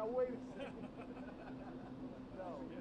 Now wait a second. No.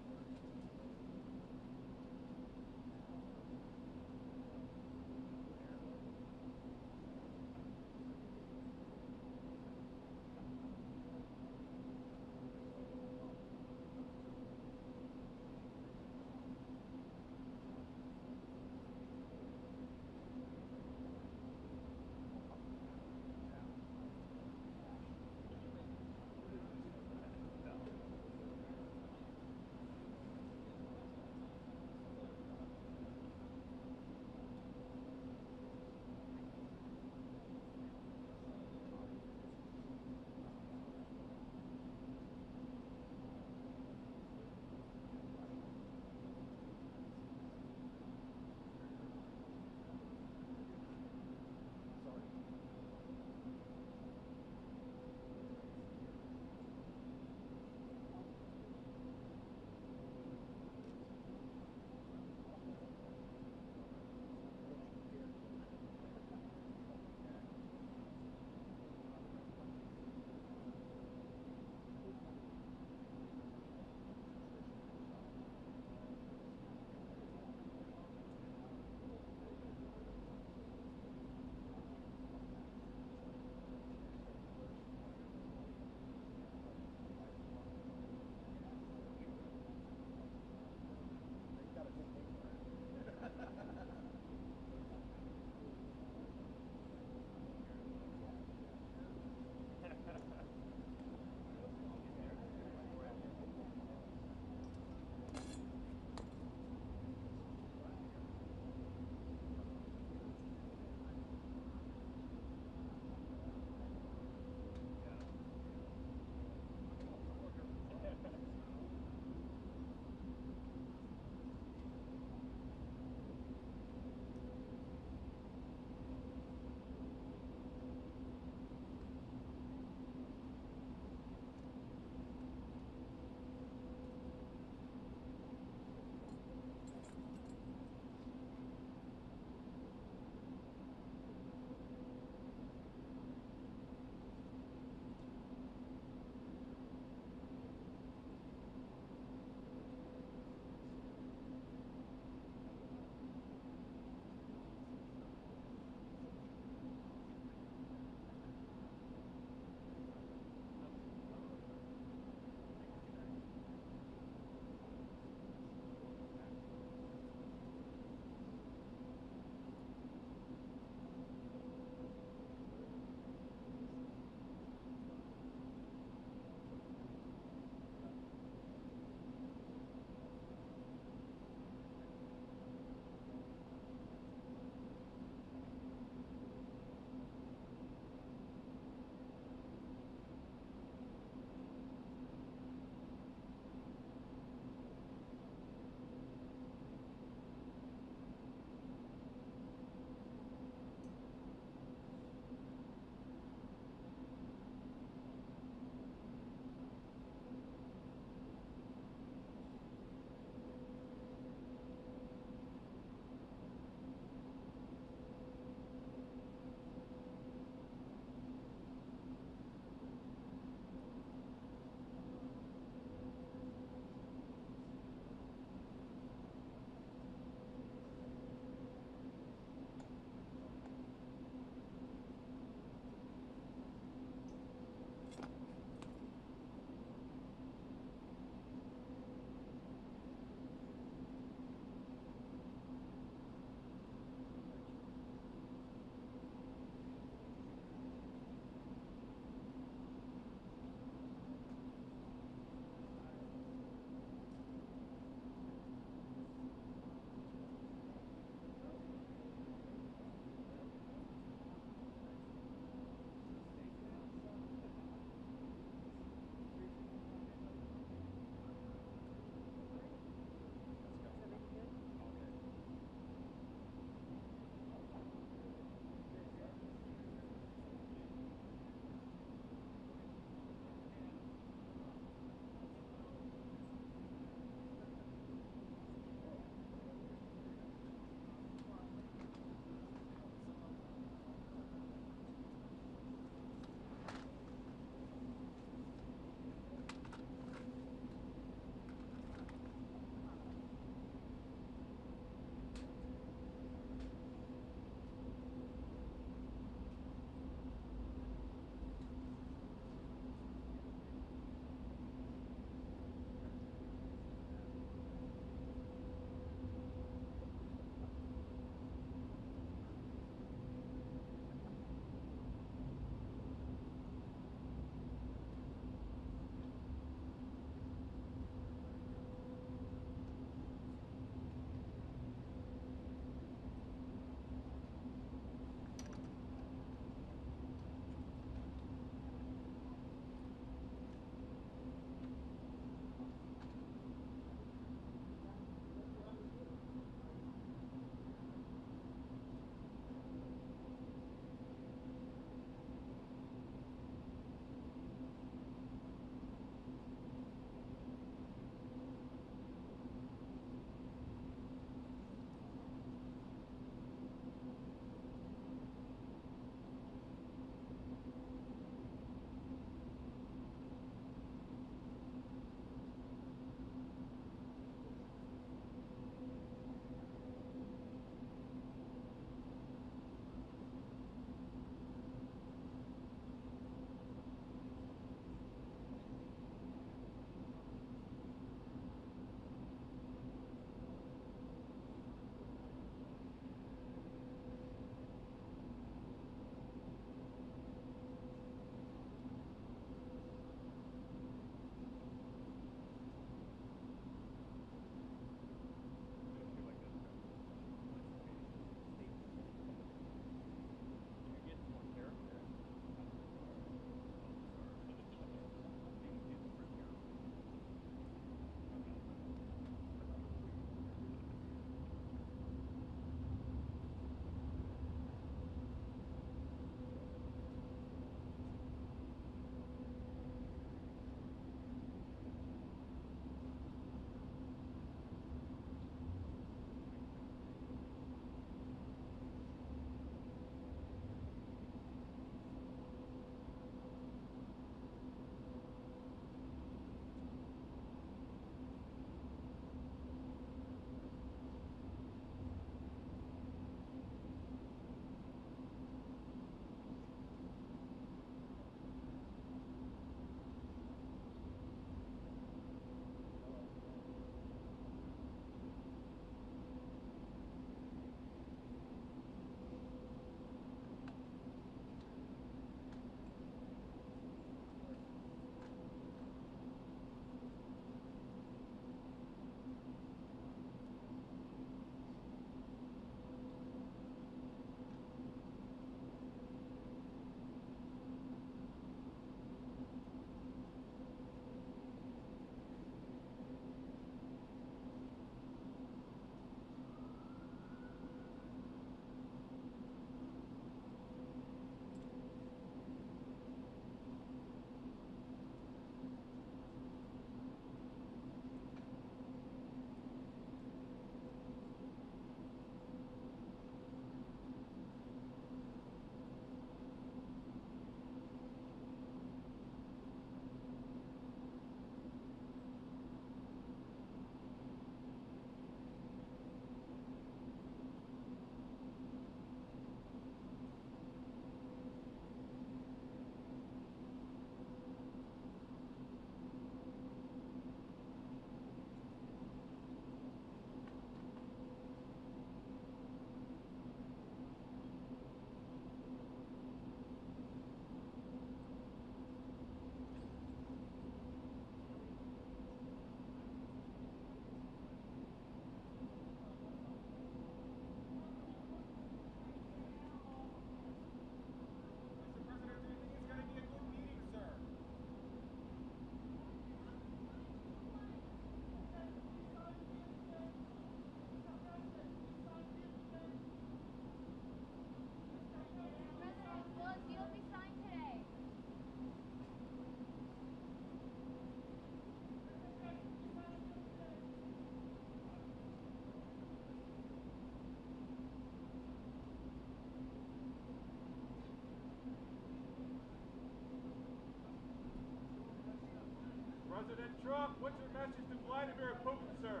Trump, what's your message to Vladimir Putin, sir?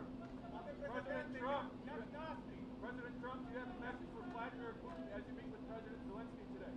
President Trump, President Trump, do you have a message for Vladimir Putin as you meet with President Zelensky today?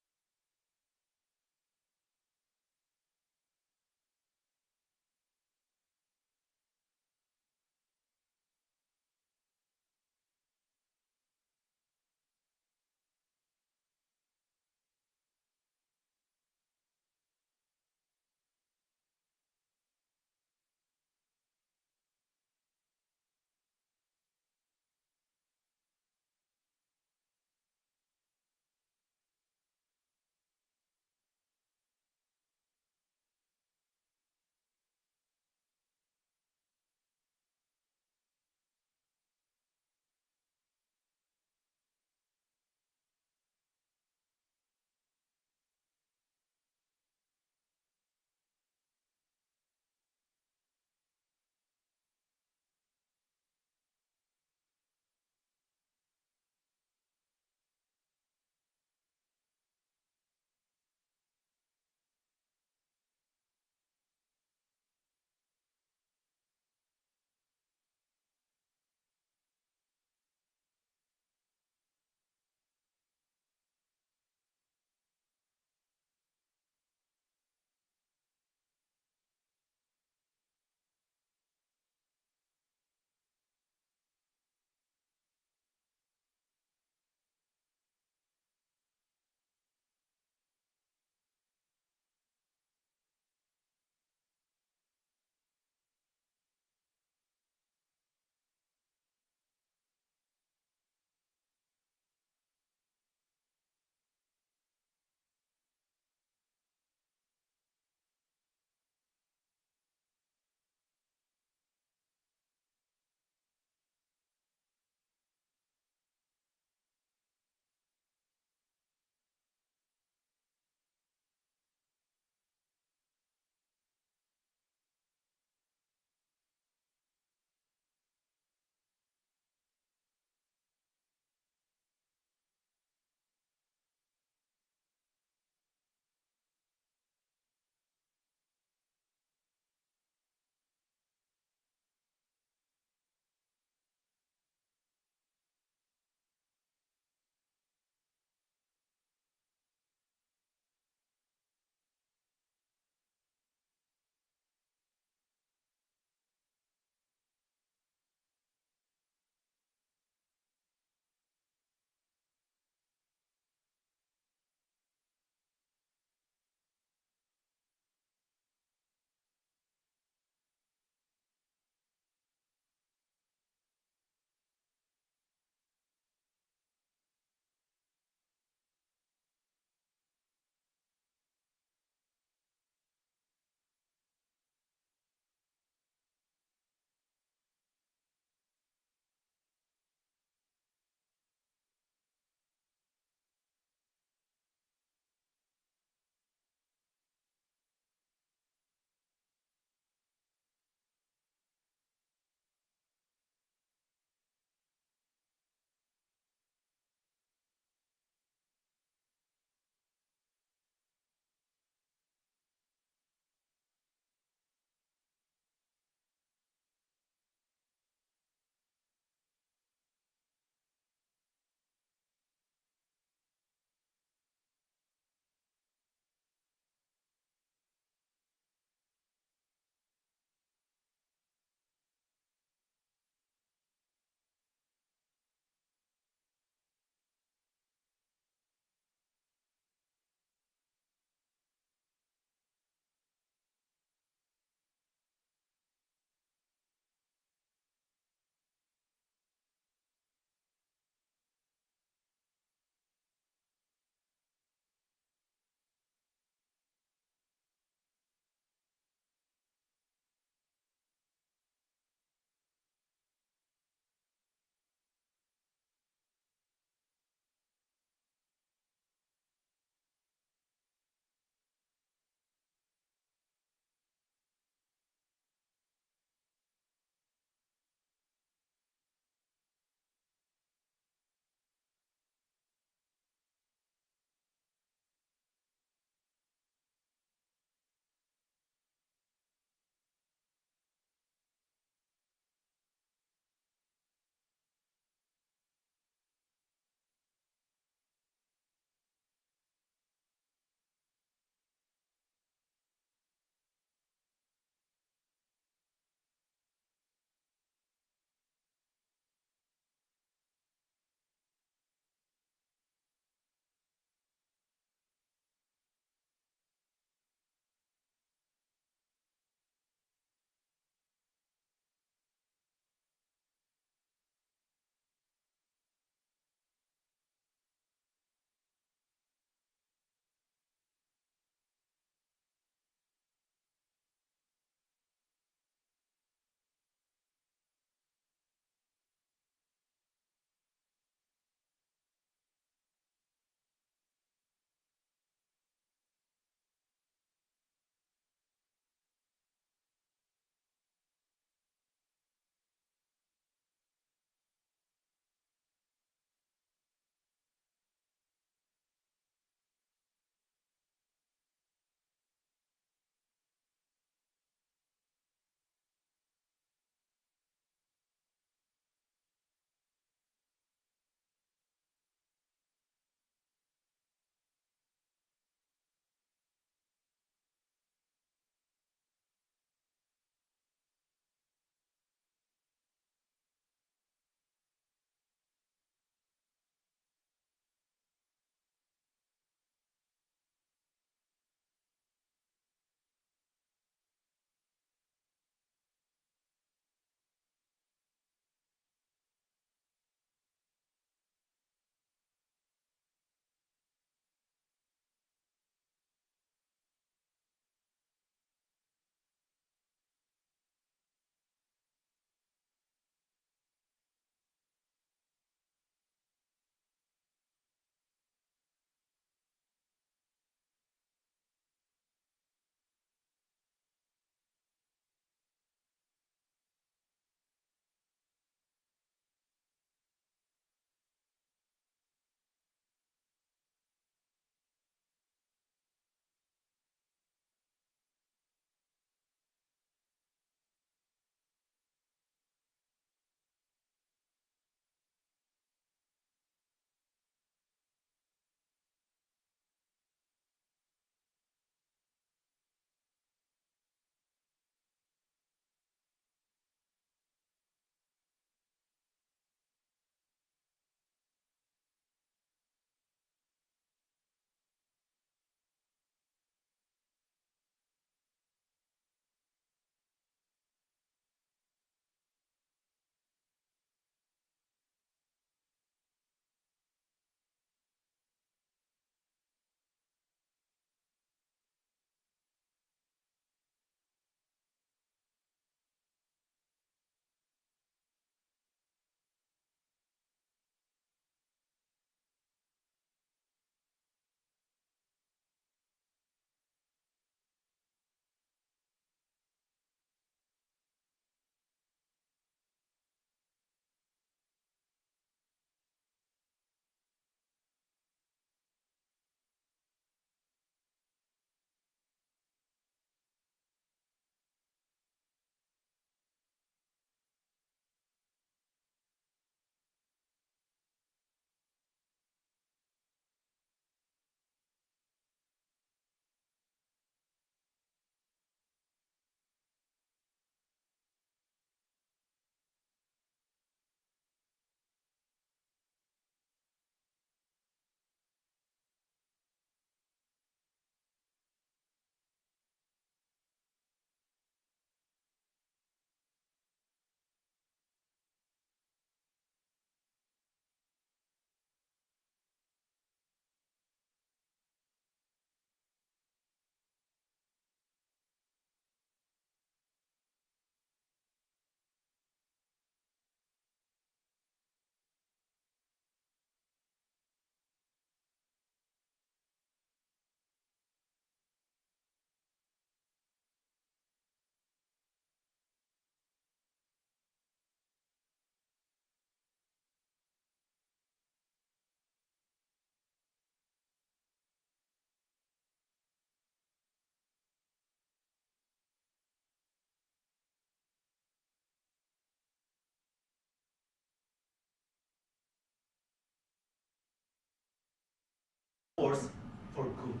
force for good.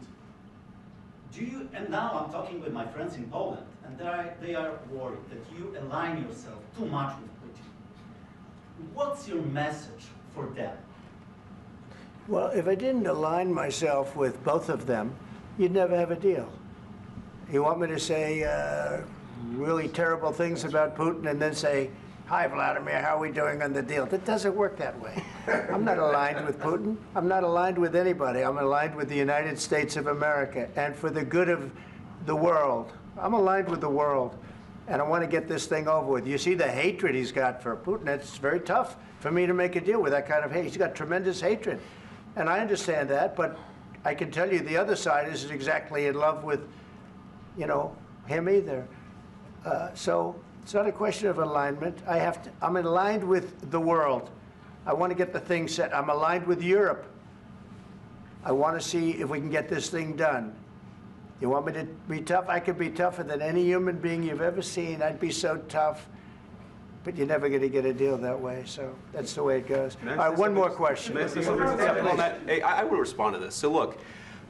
Do you, and now I'm talking with my friends in Poland, and they are worried that you align yourself too much with Putin. What's your message for them? Well, if I didn't align myself with both of them, you'd never have a deal. You want me to say really terrible things about Putin and then say, "Hi, Vladimir, how are we doing on the deal?" That doesn't work that way. I'm not aligned with Putin. I'm not aligned with anybody. I'm aligned with the United States of America. And for the good of the world, I'm aligned with the world. And I want to get this thing over with. You see the hatred he's got for Putin. It's very tough for me to make a deal with that kind of hate. He's got tremendous hatred. And I understand that, but I can tell you the other side isn't exactly in love with, you know, him either. So it's not a question of alignment. I'm aligned with the world. I want to get the thing set. I'm aligned with Europe. I want to see if we can get this thing done. You want me to be tough? I could be tougher than any human being you've ever seen. I'd be so tough. But you're never going to get a deal that way, so that's the way it goes. All right, one more question. I will respond to this. So look,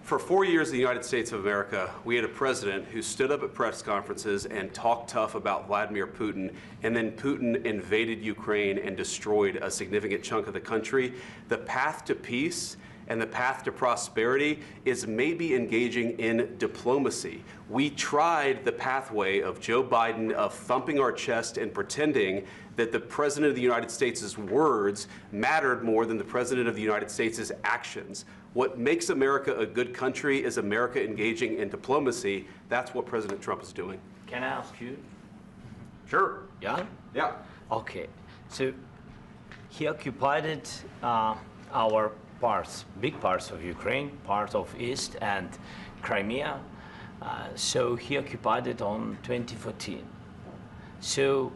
for 4 years in the United States of America, we had a president who stood up at press conferences and talked tough about Vladimir Putin, and then Putin invaded Ukraine and destroyed a significant chunk of the country. The path to peace and the path to prosperity is maybe engaging in diplomacy. We tried the pathway of Joe Biden of thumping our chest and pretending that the President of the United States' words mattered more than the President of the United States' actions. What makes America a good country is America engaging in diplomacy. That's what President Trump is doing. Can I ask you? Sure. Yeah? Yeah. Okay. So he occupied our parts, big parts of Ukraine, part of East and Crimea. So he occupied it on 2014. So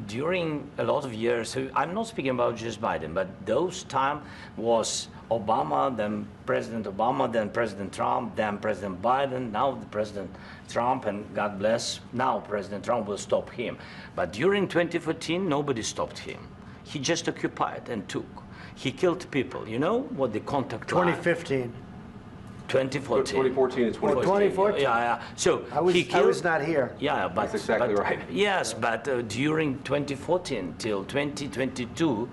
during a lot of years, so I'm not speaking about just Biden, but those time was Obama, then President Obama, then President Trump, then President Biden, now the President Trump, and God bless, now President Trump will stop him. But during 2014, nobody stopped him. He just occupied and took. He killed people. You know what the contact 2015. 2014 2014. and 2014. 2014. Yeah. So I was not here. Yeah, but that's exactly right. Yes, but during 2014 till 2022,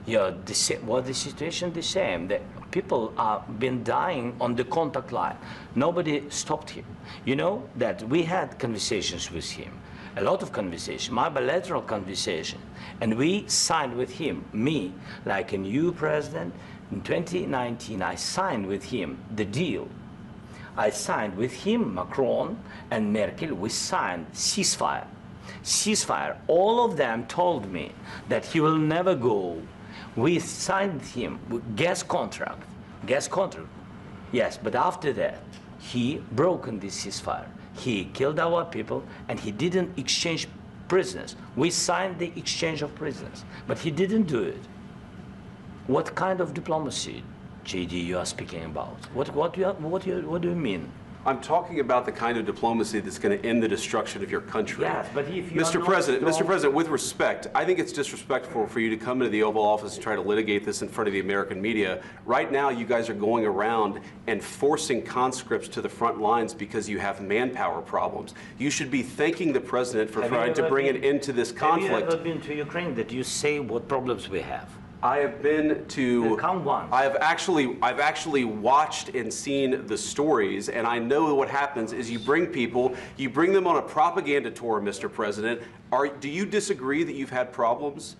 yeah, the situation the same. The people have been dying on the contact line. Nobody stopped him. You know that we had conversations with him, a lot of conversation, my bilateral conversation, and we signed with him, me, like a new president. In 2019, I signed with him the deal. I signed with him, Macron and Merkel, we signed ceasefire. Ceasefire. All of them told me that he will never go. We signed with him with gas contract. Yes, but after that, he broken this ceasefire. He killed our people and he didn't exchange prisoners. We signed the exchange of prisoners, but he didn't do it. What kind of diplomacy, JD, you are speaking about? What do you mean? I'm talking about the kind of diplomacy that's going to end the destruction of your country. Yes, but if you Mr. President, with respect, I think it's disrespectful for you to come into the Oval Office and try to litigate this in front of the American media. Right now, you guys are going around and forcing conscripts to the front lines because you have manpower problems. You should be thanking the President for trying to bring an end to this conflict. Have you ever been to Ukraine that you say what problems we have? I have been to. Come once. I've actually watched and seen the stories, and I know what happens is you bring them on a propaganda tour, Mr. President. Do you disagree that you've had problems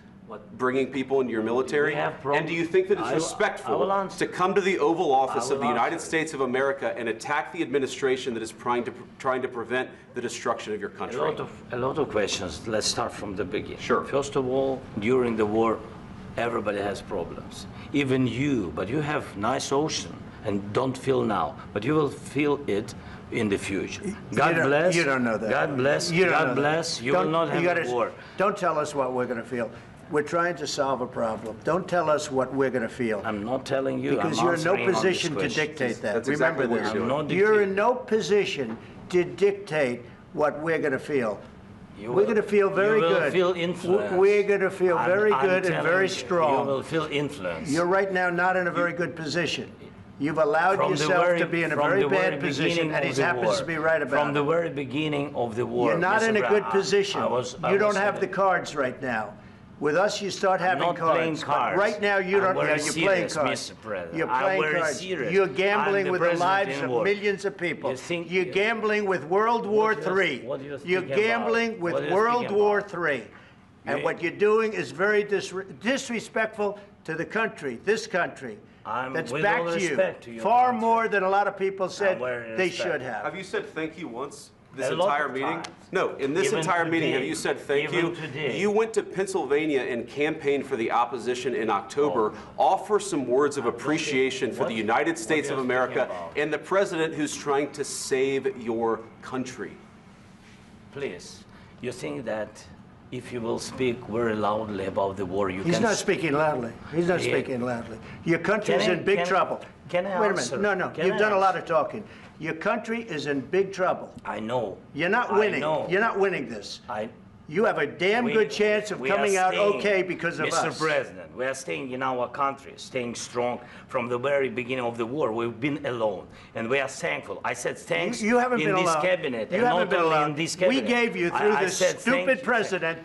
bringing people into your military? And do you think that it's respectful to come to the Oval Office of the United States of America and attack the administration that is trying to prevent the destruction of your country? A lot of questions. Let's start from the beginning. Sure. First of all, during the war, everybody has problems, even you, but you have nice ocean and don't feel now, but you will feel it in the future. God bless. You don't know that. God bless. God bless. You will not have a war. Don't tell us what we're going to feel. We're trying to solve a problem. Don't tell us what we're going to feel. I'm not telling you. Because you're in no position to dictate that. Remember this. You're in no position to dictate what we're going to feel. We're going to feel very good. You will feel influence. We're going to feel very good and very strong. You will feel influence. You're right now not in a very good position. You've allowed From the yourself very- to be in a from very the very bad position, beginning and of he the happens war. to be right about From the it. very beginning of the war. You're not Mr. in a Brown, good position. I You don't was have in the cards right now. With us, you start having not playing cards. cards. But right now, you I'm don't. very Yeah, you're playing serious, cards. Mr. President. You're I'm playing very cards. serious. You're I'm gambling the with the president lives in of war. millions of people. You think- You're gambling with World War do you- III. what do you You're think about? gambling with What do you World think War about? III. And You- what you're doing is very disrespectful to the country, this country. That's with back all to you. respect to your Far country. more than a lot of people said very they respect. should have. Have you said thank you once this A lot entire of meeting? times. No, in this Even entire meeting, have today. you said thank Even you? today. You went to Pennsylvania and campaigned for the opposition in October. Offer some words of appreciation for the United States of are you America speaking about? and the president who's trying to save your country. Please, you think that if you will speak very loudly about the war, you He's can... not speaking loudly. He's not Yeah. speaking loudly. Your country's Can I- in big can- trouble. can I Wait a answer? minute. No, Can you've I done a lot answer? of talking. Your country is in big trouble. I know. You're not I winning. know. You're not winning this. I, You have a damn we- good chance of we are coming out staying- okay because of Mr. us. President, we are staying in our country, staying strong from the very beginning of the war. We've been alone, and we are thankful. I said thanks You haven't in been this alone. cabinet, You and haven't not been only alone. in this We cabinet. gave you, through I this said thank stupid you. president,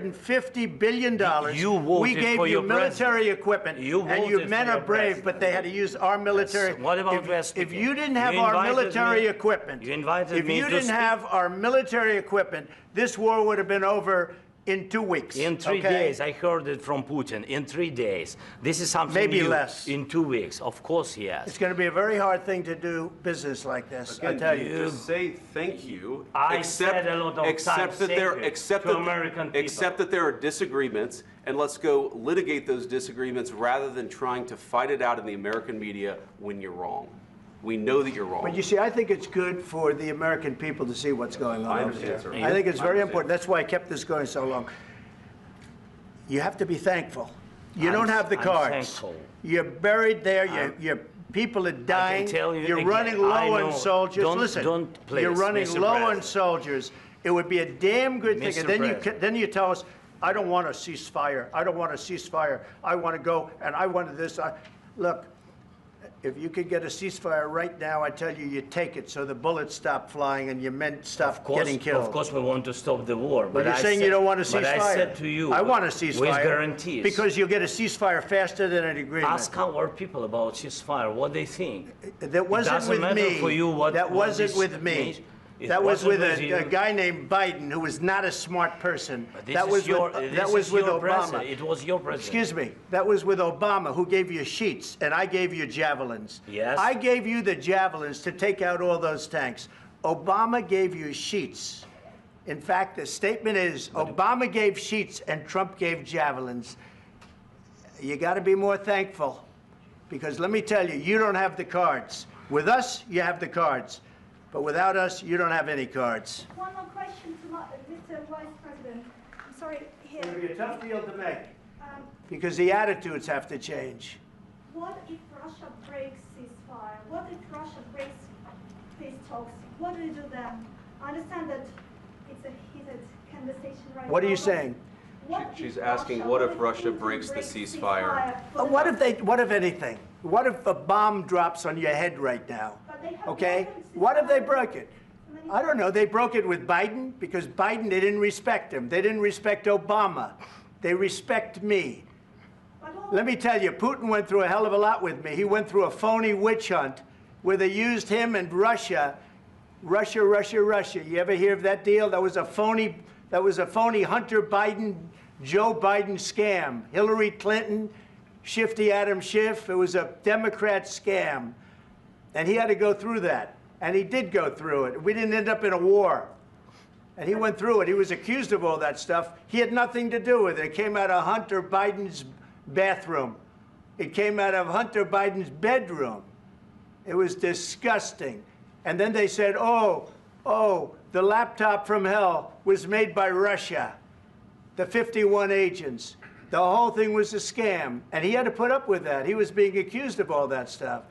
$350 billion. You voted We gave for you your military president. equipment, You and you voted men for are your brave, president. but they had to use our military. Yes. What about if, West if Africa? you didn't have You our invited military me- equipment, you invited if me you to didn't speak. have our military equipment, this war would have been over in 2 weeks. In 3 okay? days, I heard it from Putin. In 3 days, this is something Maybe new. less. In 2 weeks, of course, yes. It's going to be a very hard thing to do business like this. I Again, tell you you. just say thank you. I said a lot of except times that thank there, you except to that, American people. except that there are disagreements, and let's go litigate those disagreements rather than trying to fight it out in the American media when you're wrong. We know that you're wrong. But you see, I think it's good for the American people to see what's going on I over understand, there. sir. I think it's I very understand. important. That's why I kept this going so long. You have to be thankful. You don't have the I'm cards. thankful. You're buried there. Your people are dying. tell you You're again, running low I on know. soldiers. Don't- Listen, don't please, you're running Mr. low on President. soldiers. It would be a damn good thing. Mr. And then President. then you tell us, I don't want a ceasefire. I don't want a ceasefire. I want to go and I want this. Look, if you could get a ceasefire right now, I tell you, you take it so the bullets stop flying and your men stop getting killed. Of course, we want to stop the war. But you're saying you don't want a ceasefire. But I said to you, I want a ceasefire. with guarantees. Because you'll get a ceasefire faster than an agreement. Ask our people about ceasefire, what they think. That wasn't doesn't with matter me. for you what- that what wasn't this with me. means. It That was wasn't with with you. a guy named Biden, who was not a smart person. But this That is was your, with, this that was is with your Obama. president. It was your president. Excuse me. That was with Obama, who gave you sheets, and I gave you javelins. Yes. I gave you the javelins to take out all those tanks. Obama gave you sheets. In fact, the statement is Obama gave sheets and Trump gave javelins. You got to be more thankful, because let me tell you, you don't have the cards. With us, you have the cards. But without us, you don't have any cards. One more question to Mr. Vice President. I'm sorry, here. It's going to be a tough deal to make, Um, because the attitudes have to change. what if Russia breaks ceasefire? What if Russia breaks peace talks? What do you do then? I understand that it's a heated conversation right now. What are you but saying? what if She's asking, what if Russia Putin breaks the breaks ceasefire? for the- What if anything? What if a bomb drops on your head right now? But they have Okay? broken What if they ceasefire broke it? many I don't know. They broke it with Biden because Biden, they didn't respect him. They didn't respect Obama. They respect me. But all- Let me tell you, Putin went through a hell of a lot with me. He went through a phony witch hunt where they used him and Russia. Russia. You ever hear of that deal? That was a phony Hunter Biden, Joe Biden scam. Hillary Clinton, Shifty Adam Schiff. It was a Democrat scam. And he had to go through that. And he did go through it. We didn't end up in a war. And he went through it. He was accused of all that stuff. He had nothing to do with it. It came out of Hunter Biden's bathroom. It came out of Hunter Biden's bedroom. It was disgusting. And then they said, oh, the laptop from hell was made by Russia, the 51 agents. The whole thing was a scam. And he had to put up with that. He was being accused of all that stuff.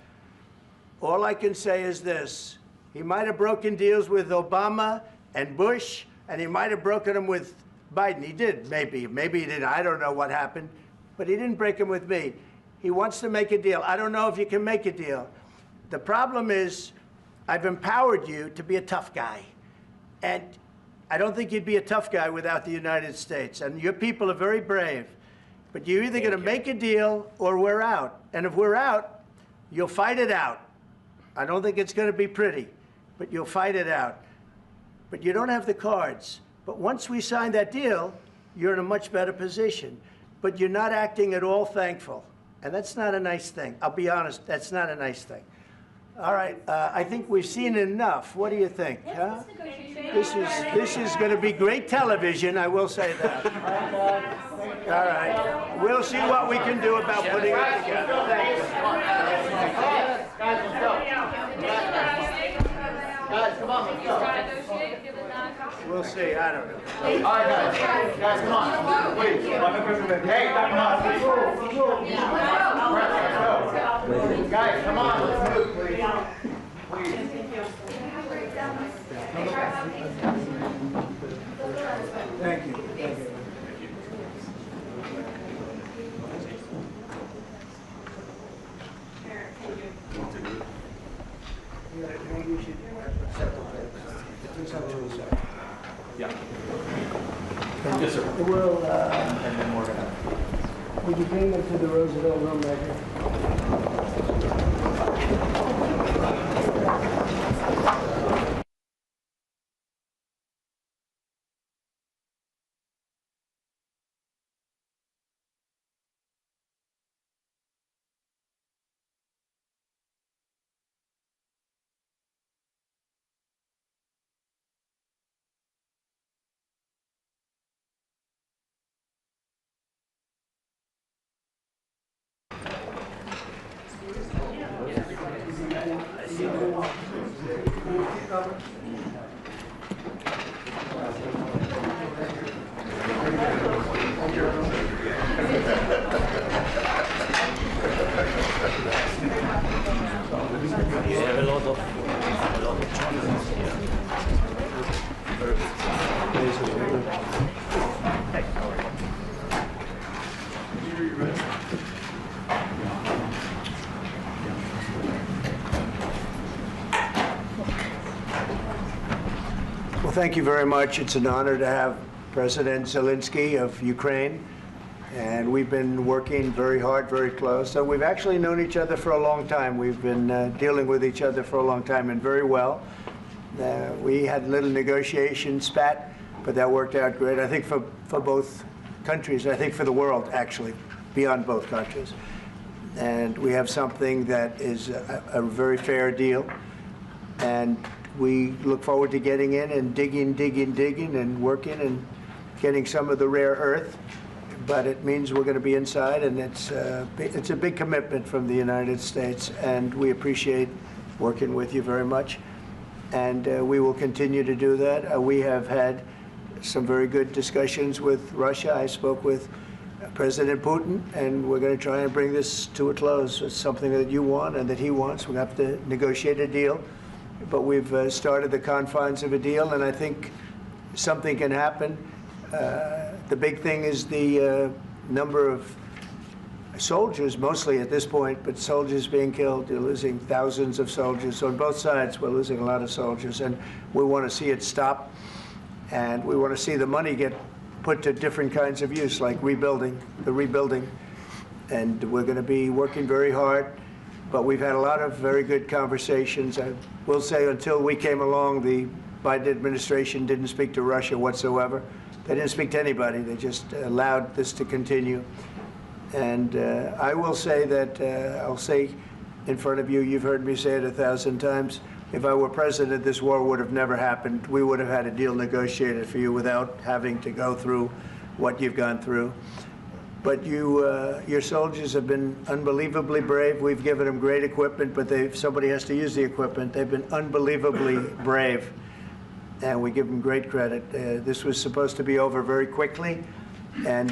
All I can say is this. He might have broken deals with Obama and Bush, and he might have broken them with Biden. He did, maybe. Maybe he didn't. I don't know what happened. But he didn't break them with me. He wants to make a deal. I don't know if you can make a deal. The problem is I've empowered you to be a tough guy. And I don't think you'd be a tough guy without the United States. And your people are very brave. But you're either going to make a deal or we're out. And if we're out, you'll fight it out. I don't think it's going to be pretty, but you'll fight it out. But you don't have the cards. But once we sign that deal, you're in a much better position. But you're not acting at all thankful. And that's not a nice thing. I'll be honest, that's not a nice thing. All right, I think we've seen enough. What do you think? Huh? This is going to be great television, I will say that. All right, we'll see what we can do about putting it together. Thank you. Guys, let's go. Guys, come on, let's go. We'll see, I don't know. All right, guys, come on. Please. Hey, come on, please. Let's go. Guys, come on, let's move, please. Please. Thank you. Yeah. Yes, sir. We'll, and then we're gonna. Would you bring them to the Roosevelt room right here? You have a lot of choices here. Well, thank you very much. It's an honor to have President Zelensky of Ukraine. And we've been working very hard, very close. So we've actually known each other for a long time. We've been dealing with each other for a long time and very well. We had a little negotiation spat, but that worked out great. I think for both countries, I think for the world, actually, beyond both countries. And we have something that is a very fair deal. And we look forward to getting in and digging and working and getting some of the rare earth. But it means we're going to be inside, and it's a big commitment from the United States, and we appreciate working with you very much. And we will continue to do that. We have had some very good discussions with Russia. I spoke with President Putin, and we're going to try and bring this to a close. It's something that you want and that he wants. We have to negotiate a deal, but we've started the confines of a deal, and I think something can happen. The big thing is the number of soldiers, mostly at this point, but soldiers being killed. You're losing thousands of soldiers. So on both sides, we're losing a lot of soldiers, and we want to see it stop. And we want to see the money get put to different kinds of use, like rebuilding. And we're going to be working very hard. But we've had a lot of very good conversations. I will say until we came along, the Biden administration didn't speak to Russia whatsoever. They didn't speak to anybody. They just allowed this to continue. And I will say that, I'll say in front of you, you've heard me say it 1,000 times, if I were president, this war would have never happened. We would have had a deal negotiated for you without having to go through what you've gone through. But your soldiers have been unbelievably brave. We've given them great equipment, but somebody has to use the equipment. They've been unbelievably brave. And we give them great credit. This was supposed to be over very quickly, and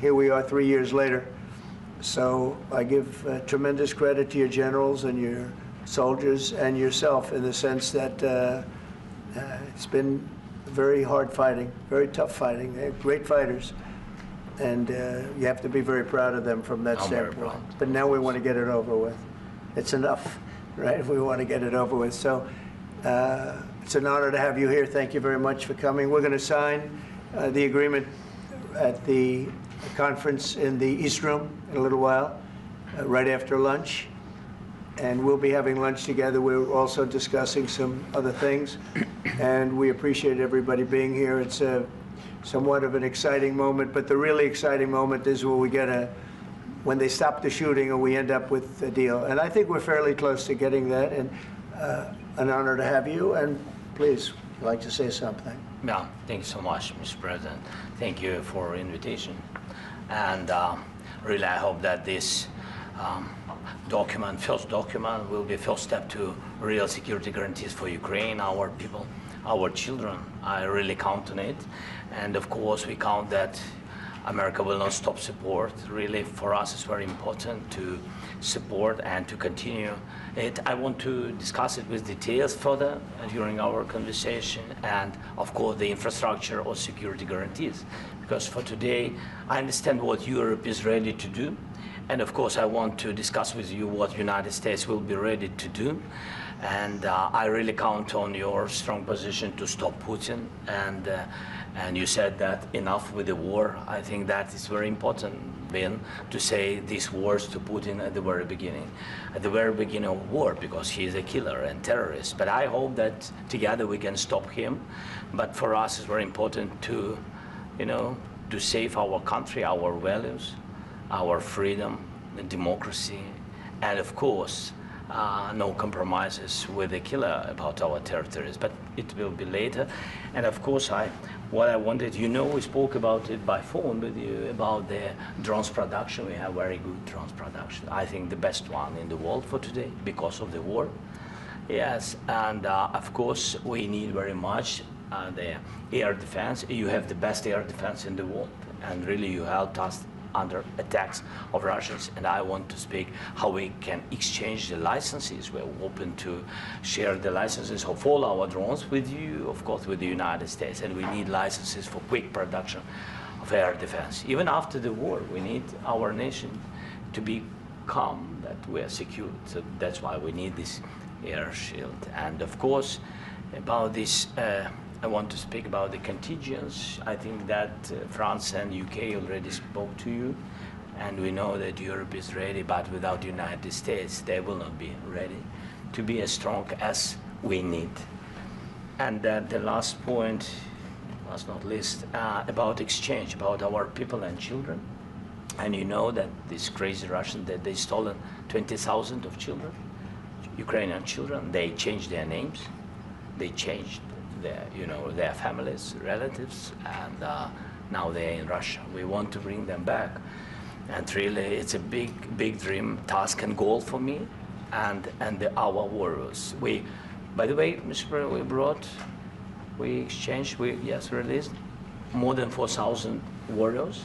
here we are 3 years later. So I give tremendous credit to your generals and your soldiers and yourself in the sense that it's been very hard fighting, very tough fighting. They're great fighters, and you have to be very proud of them from that standpoint. But now we want to get it over with. It's enough. right, if we want to get it over with. So it's an honor to have you here. Thank you very much for coming. We're going to sign the agreement at the conference in the East Room in a little while, right after lunch. And we'll be having lunch together. We're also discussing some other things. And we appreciate everybody being here. It's somewhat of an exciting moment, but the really exciting moment is when we get when they stop the shooting and we end up with a deal. And I think we're fairly close to getting that, and an honor to have you. And please, would you like to say something? Yeah, thank you so much, Mr. President. Thank you for the invitation. And really, I hope that this first document, will be a first step to real security guarantees for Ukraine, our people, our children. I really count on it. And of course, we count that America will not stop support. Really, for us, it's very important to support and to continue it. I want to discuss it with details further during our conversation, and of course, the infrastructure or security guarantees. Because for today, I understand what Europe is ready to do. And of course, I want to discuss with you what the United States will be ready to do. And I really count on your strong position to stop Putin. And you said that enough with the war. I think that is very important, Ben, to say these words to Putin at the very beginning of war, because he is a killer and terrorist. But I hope that together we can stop him. But for us, it's very important to, to save our country, our values, our freedom, democracy, and of course, no compromises with the killer about our territories, but it will be later. And of course, what I wanted, we spoke about it by phone with you, about the drones production. We have very good drones production. I think the best one in the world for today because of the war. Yes, and of course, we need very much the air defense. You have the best air defense in the world, and really you helped us under attacks of Russians, and I want to speak how we can exchange the licenses. We're open to share the licenses of all our drones with you, of course, with the United States, and we need licenses for quick production of air defense. Even after the war, we need our nation to be calm, that we are secure. So that's why we need this air shield. And of course, about this, I want to speak about the contingents. I think that France and UK already spoke to you, and we know that Europe is ready, but without the United States, they will not be ready to be as strong as we need. And the last point, last not least, about exchange, about our people and children. And you know that these crazy Russians, that they stolen 20,000 of children, Ukrainian children. They changed their names, they changed their families, relatives, and now they're in Russia. We want to bring them back, and really, it's a big dream, task, and goal for me, and our warriors. By the way, Mr. President, we released more than 4,000 warriors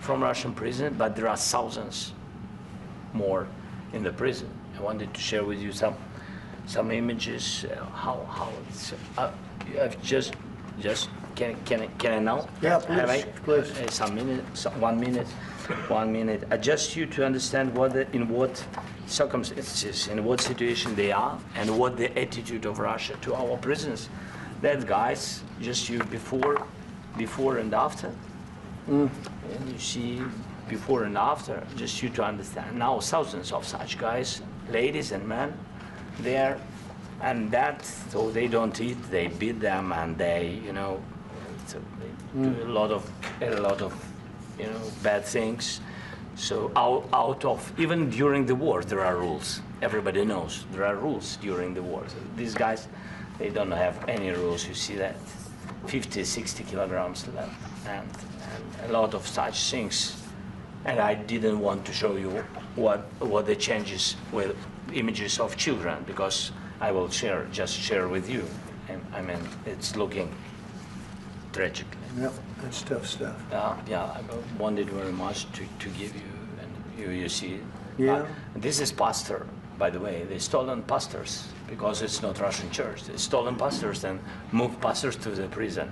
from Russian prison, but there are thousands more in the prison. I wanted to share with you some images. How it's. I've just can I now? Yeah, please. 1 minute. Adjust you to understand in what circumstances, in what situation they are, and what the attitude of Russia to our prisoners. That guys, just you before and after. And you see before and after, just you to understand. Now thousands of such guys, ladies and men, there. And so they don't eat, they beat them, and they, they do a lot of bad things. So out of, even during the war, there are rules. Everybody knows there are rules during the war. So these guys, they don't have any rules. You see that 50, 60 kilograms left, and a lot of such things. And I didn't want to show you what the changes with images of children, because I will just share with you. And I mean, it's looking tragically. Yep, that's tough stuff. Yeah, I wanted very much to give you, and you see it. Yeah. This is pastor, by the way. They stolen pastors because it's not Russian church. They stolen pastors and moved pastors to the prison.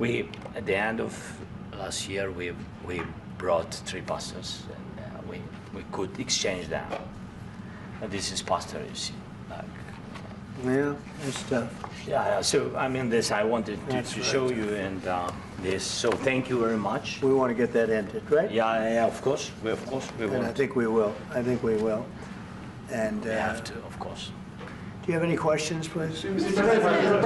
At the end of last year, we brought 3 pastors, and we could exchange them. And this is pastor, you see. Yeah, it's tough. Yeah, so I mean, this I wanted to show you, and this. So thank you very much. We want to get that ended, right? Yeah, of course, we And want. I think we will. I think we will. And We have to, of course. do you have any questions, please? Mr. President.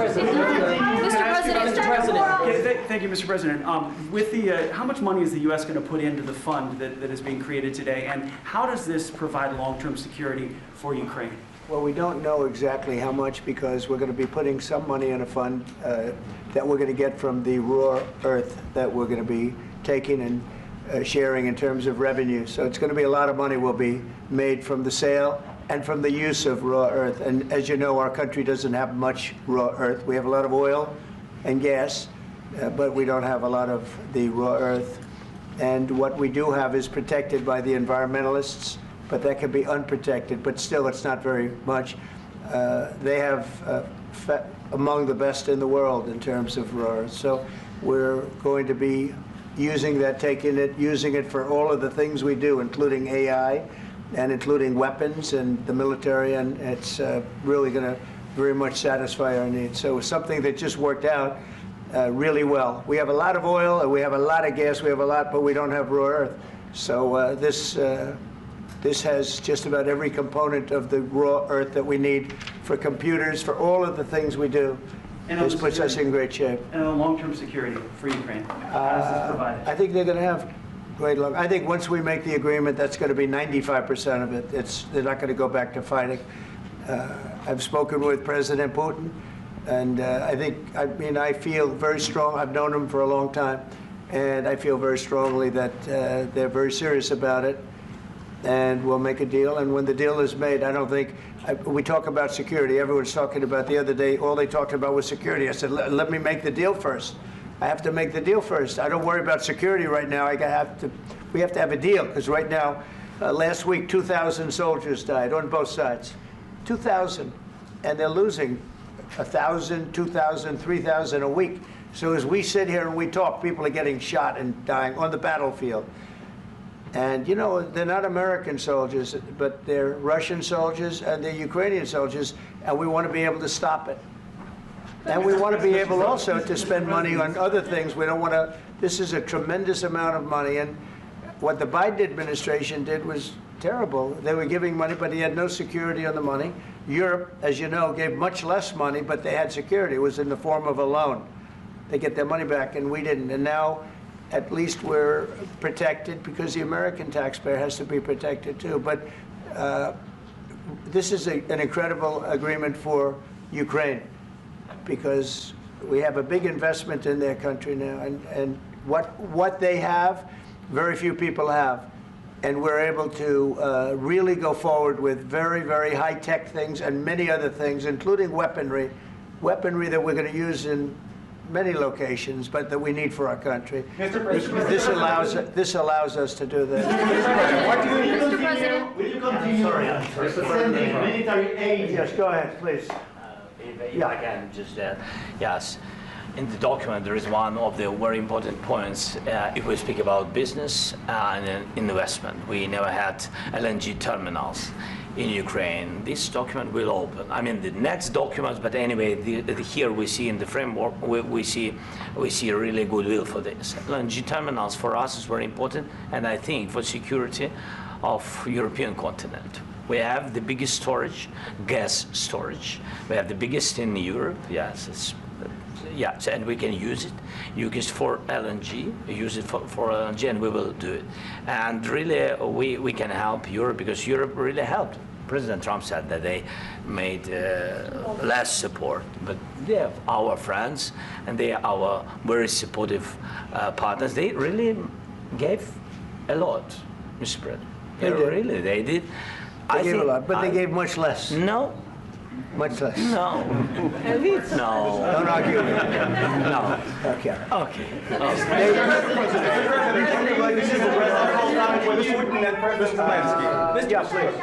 Okay, thank you, Mr. President. With the, how much money is the U.S. going to put into the fund that is being created today, and how does this provide long-term security for Ukraine? Well, we don't know exactly how much because we're going to be putting some money in a fund that we're going to get from the raw earth that we're going to be taking and sharing in terms of revenue. So it's going to be a lot of money will be made from the sale and from the use of raw earth. And as you know, our country doesn't have much raw earth. We have a lot of oil and gas, but we don't have a lot of the raw earth. And what we do have is protected by the environmentalists, but that can be unprotected, but still it's not very much. They have among the best in the world in terms of raw earth. So we're going to be using that, using it for all of the things we do, including AI and including weapons and the military, and it's really going to very much satisfy our needs. So it's something that just worked out really well. We have a lot of oil, and we have a lot of gas, we have a lot, but we don't have raw earth. So this has just about every component of the raw earth that we need for computers, for all of the things we do. And This puts us in great shape. And on long-term security for Ukraine, how does this provide it? I think they're going to have great luck. I think once we make the agreement, that's going to be 95% of it. They're not going to go back to fighting. I've spoken with President Putin, and I feel very strong. I've known him for a long time, and I feel very strongly that they're very serious about it, and we'll make a deal. And when the deal is made, I don't think, we talk about security. Everyone's talking about the other day, all they talked about was security. I said, let me make the deal first. I have to make the deal first. I don't worry about security right now. We have to have a deal, because right now, last week, 2,000 soldiers died on both sides. 2,000, and they're losing 1,000, 2,000, 3,000 a week. So as we sit here and we talk, people are getting shot and dying on the battlefield. And, you know, they're not American soldiers, but they're Russian soldiers and they're Ukrainian soldiers, and we want to be able to stop it. And we want to be able also to spend money on other things. We don't want to, this is a tremendous amount of money, and what the Biden administration did was terrible. They were giving money, but he had no security on the money. Europe, as you know, gave much less money, but they had security. It was in the form of a loan. They get their money back, and we didn't. And now, at least we're protected, because the American taxpayer has to be protected too. But this is an incredible agreement for Ukraine, because we have a big investment in their country now, and what they have, very few people have. And we're able to really go forward with very, very high-tech things and many other things, including weaponry that we're going to use in many locations, but that we need for our country. Mr. President. This allows us to do that. Mr. President. Will you continue sending military aid? Yes, go ahead, please. If I can just yes. In the document, there is one of the very important points. If we speak about business and investment, we never had LNG terminals in Ukraine. This document will open. I mean, the next document, but anyway, here we see in the framework, we see a really good will for this. LNG terminals for us is very important, and I think for security of European continent. We have the biggest storage, gas storage. We have the biggest in Europe. Yes, yes, and we can use it for LNG, use it for LNG, and we will do it. And really, we can help Europe, because Europe really helped. President Trump said that they made less support, but they are our friends, and they are our very supportive partners. They really gave a lot, Mr. President. They did. They gave a lot, but they gave much less. No. Much less. No. No. Don't argue with me. No. Okay. Okay. This is the president with Putin and President Zelensky. Yeah, please.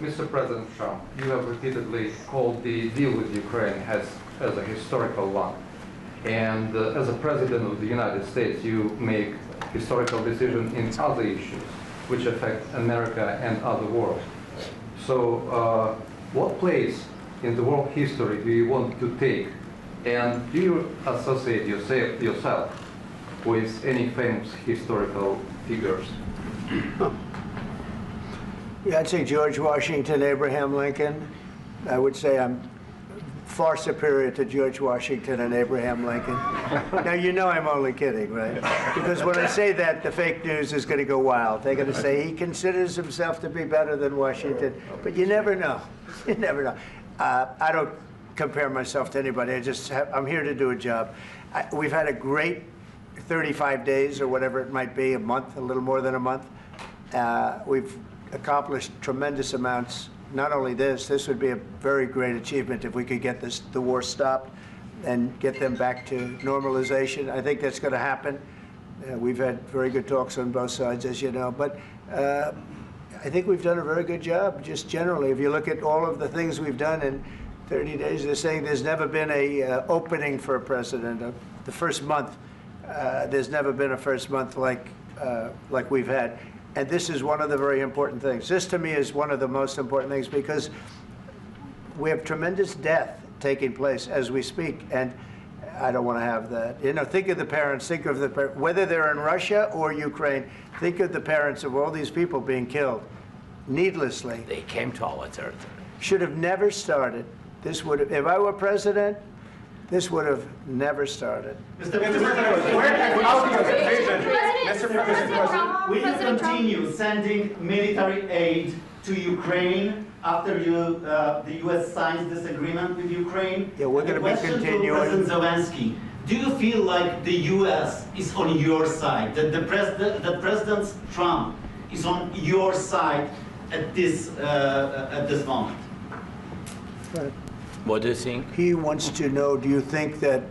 Mr. President Trump, you have repeatedly called the deal with Ukraine as a historical one. And as a President of the United States, you make historical decisions in other issues which affect America and other world. So what place in the world history do you want to take? And do you associate yourself with any famous historical figures? Yeah, I'd say George Washington, Abraham Lincoln. I would say I'm far superior to George Washington and Abraham Lincoln. Now, you know I'm only kidding, right? Because when I say that, the fake news is going to go wild. They're going to say he considers himself to be better than Washington. But you never know. You never know. I don't compare myself to anybody. I'm here to do a job. We've had a great 35 days or whatever it might be, a month, a little more than a month. We've accomplished tremendous amounts. Not only this would be a very great achievement if we could get the war stopped and get them back to normalization. I think that's going to happen. We've had very good talks on both sides, as you know. But I think we've done a very good job, just generally. If you look at all of the things we've done in 30 days, they're saying there's never been a opening for a president. The first month, there's never been a first month like we've had. And this is one of the very important things. This, to me, is one of the most important things because we have tremendous death taking place as we speak, and I don't want to have that. You know, think of the parents, think of whether they're in Russia or Ukraine, think of the parents of all these people being killed needlessly. They came to our territory. Should have never started. This would have, if I were president, this would have never started. Mr. President, will you continue sending military aid to Ukraine after the U.S. signs this agreement with Ukraine? Yeah, we're going to be continuing. To President Zelensky, do you feel like the U.S. is on your side, that President Trump is on your side at this moment? Right. What do you think? He wants to know, do you think that,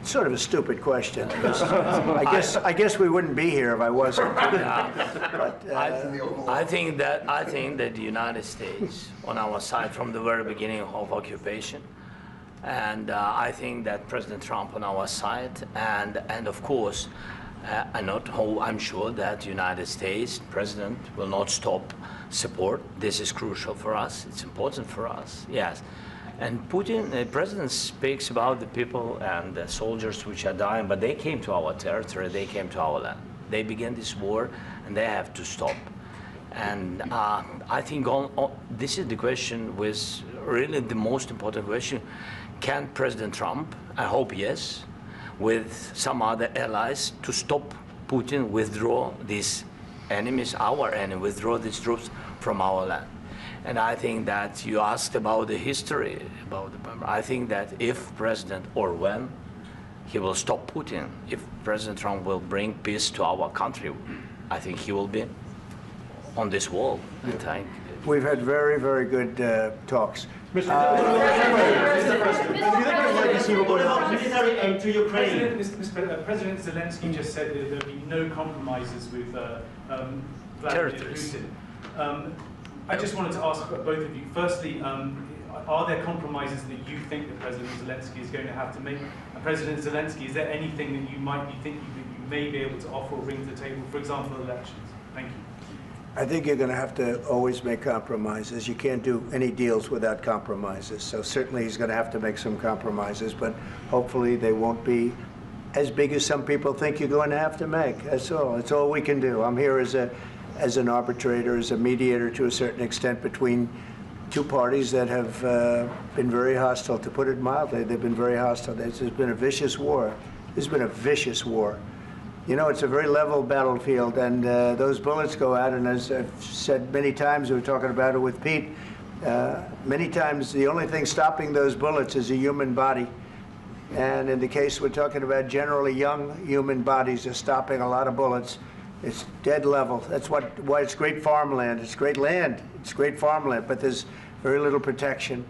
sort of a stupid question. I guess we wouldn't be here if I wasn't. But, I think that the United States on our side from the very beginning of occupation, and I think that President Trump on our side, and of course, I'm sure that the United States President will not stop support. This is crucial for us. It's important for us. Yes. And Putin, the president speaks about the people and the soldiers which are dying, but they came to our territory, they came to our land. They began this war, and they have to stop. And I think this is the question, with really the most important question. Can President Trump, I hope yes, with some other allies, to stop Putin, withdraw these enemies, our enemy, withdraw these troops from our land? And I think that you asked about the history, I think that if President, or when, he will stop Putin, if President Trump will bring peace to our country, I think he will be on this wall. We've had very, very good talks. Mr. President Zelensky just said that there'll be no compromises with Vladimir Putin. I just wanted to ask both of you, firstly, are there compromises that you think that President Zelensky is going to have to make? And President Zelensky, is there anything that you might be thinking that you may be able to offer or bring to the table, for example, elections? Thank you. I think you're going to have to always make compromises. You can't do any deals without compromises. So certainly he's going to have to make some compromises, but hopefully they won't be as big as some people think you're going to have to make. That's all. That's all we can do. I'm here as an arbitrator, as a mediator to a certain extent between two parties that have been very hostile. To put it mildly, they've been very hostile. There's been a vicious war. There's been a vicious war. You know, it's a very level battlefield, and those bullets go out, and as I've said many times, we were talking about it with Pete, many times the only thing stopping those bullets is a human body. And in the case we're talking about, generally young human bodies are stopping a lot of bullets. It's dead level. That's why it's great farmland. It's great land. It's great farmland, but there's very little protection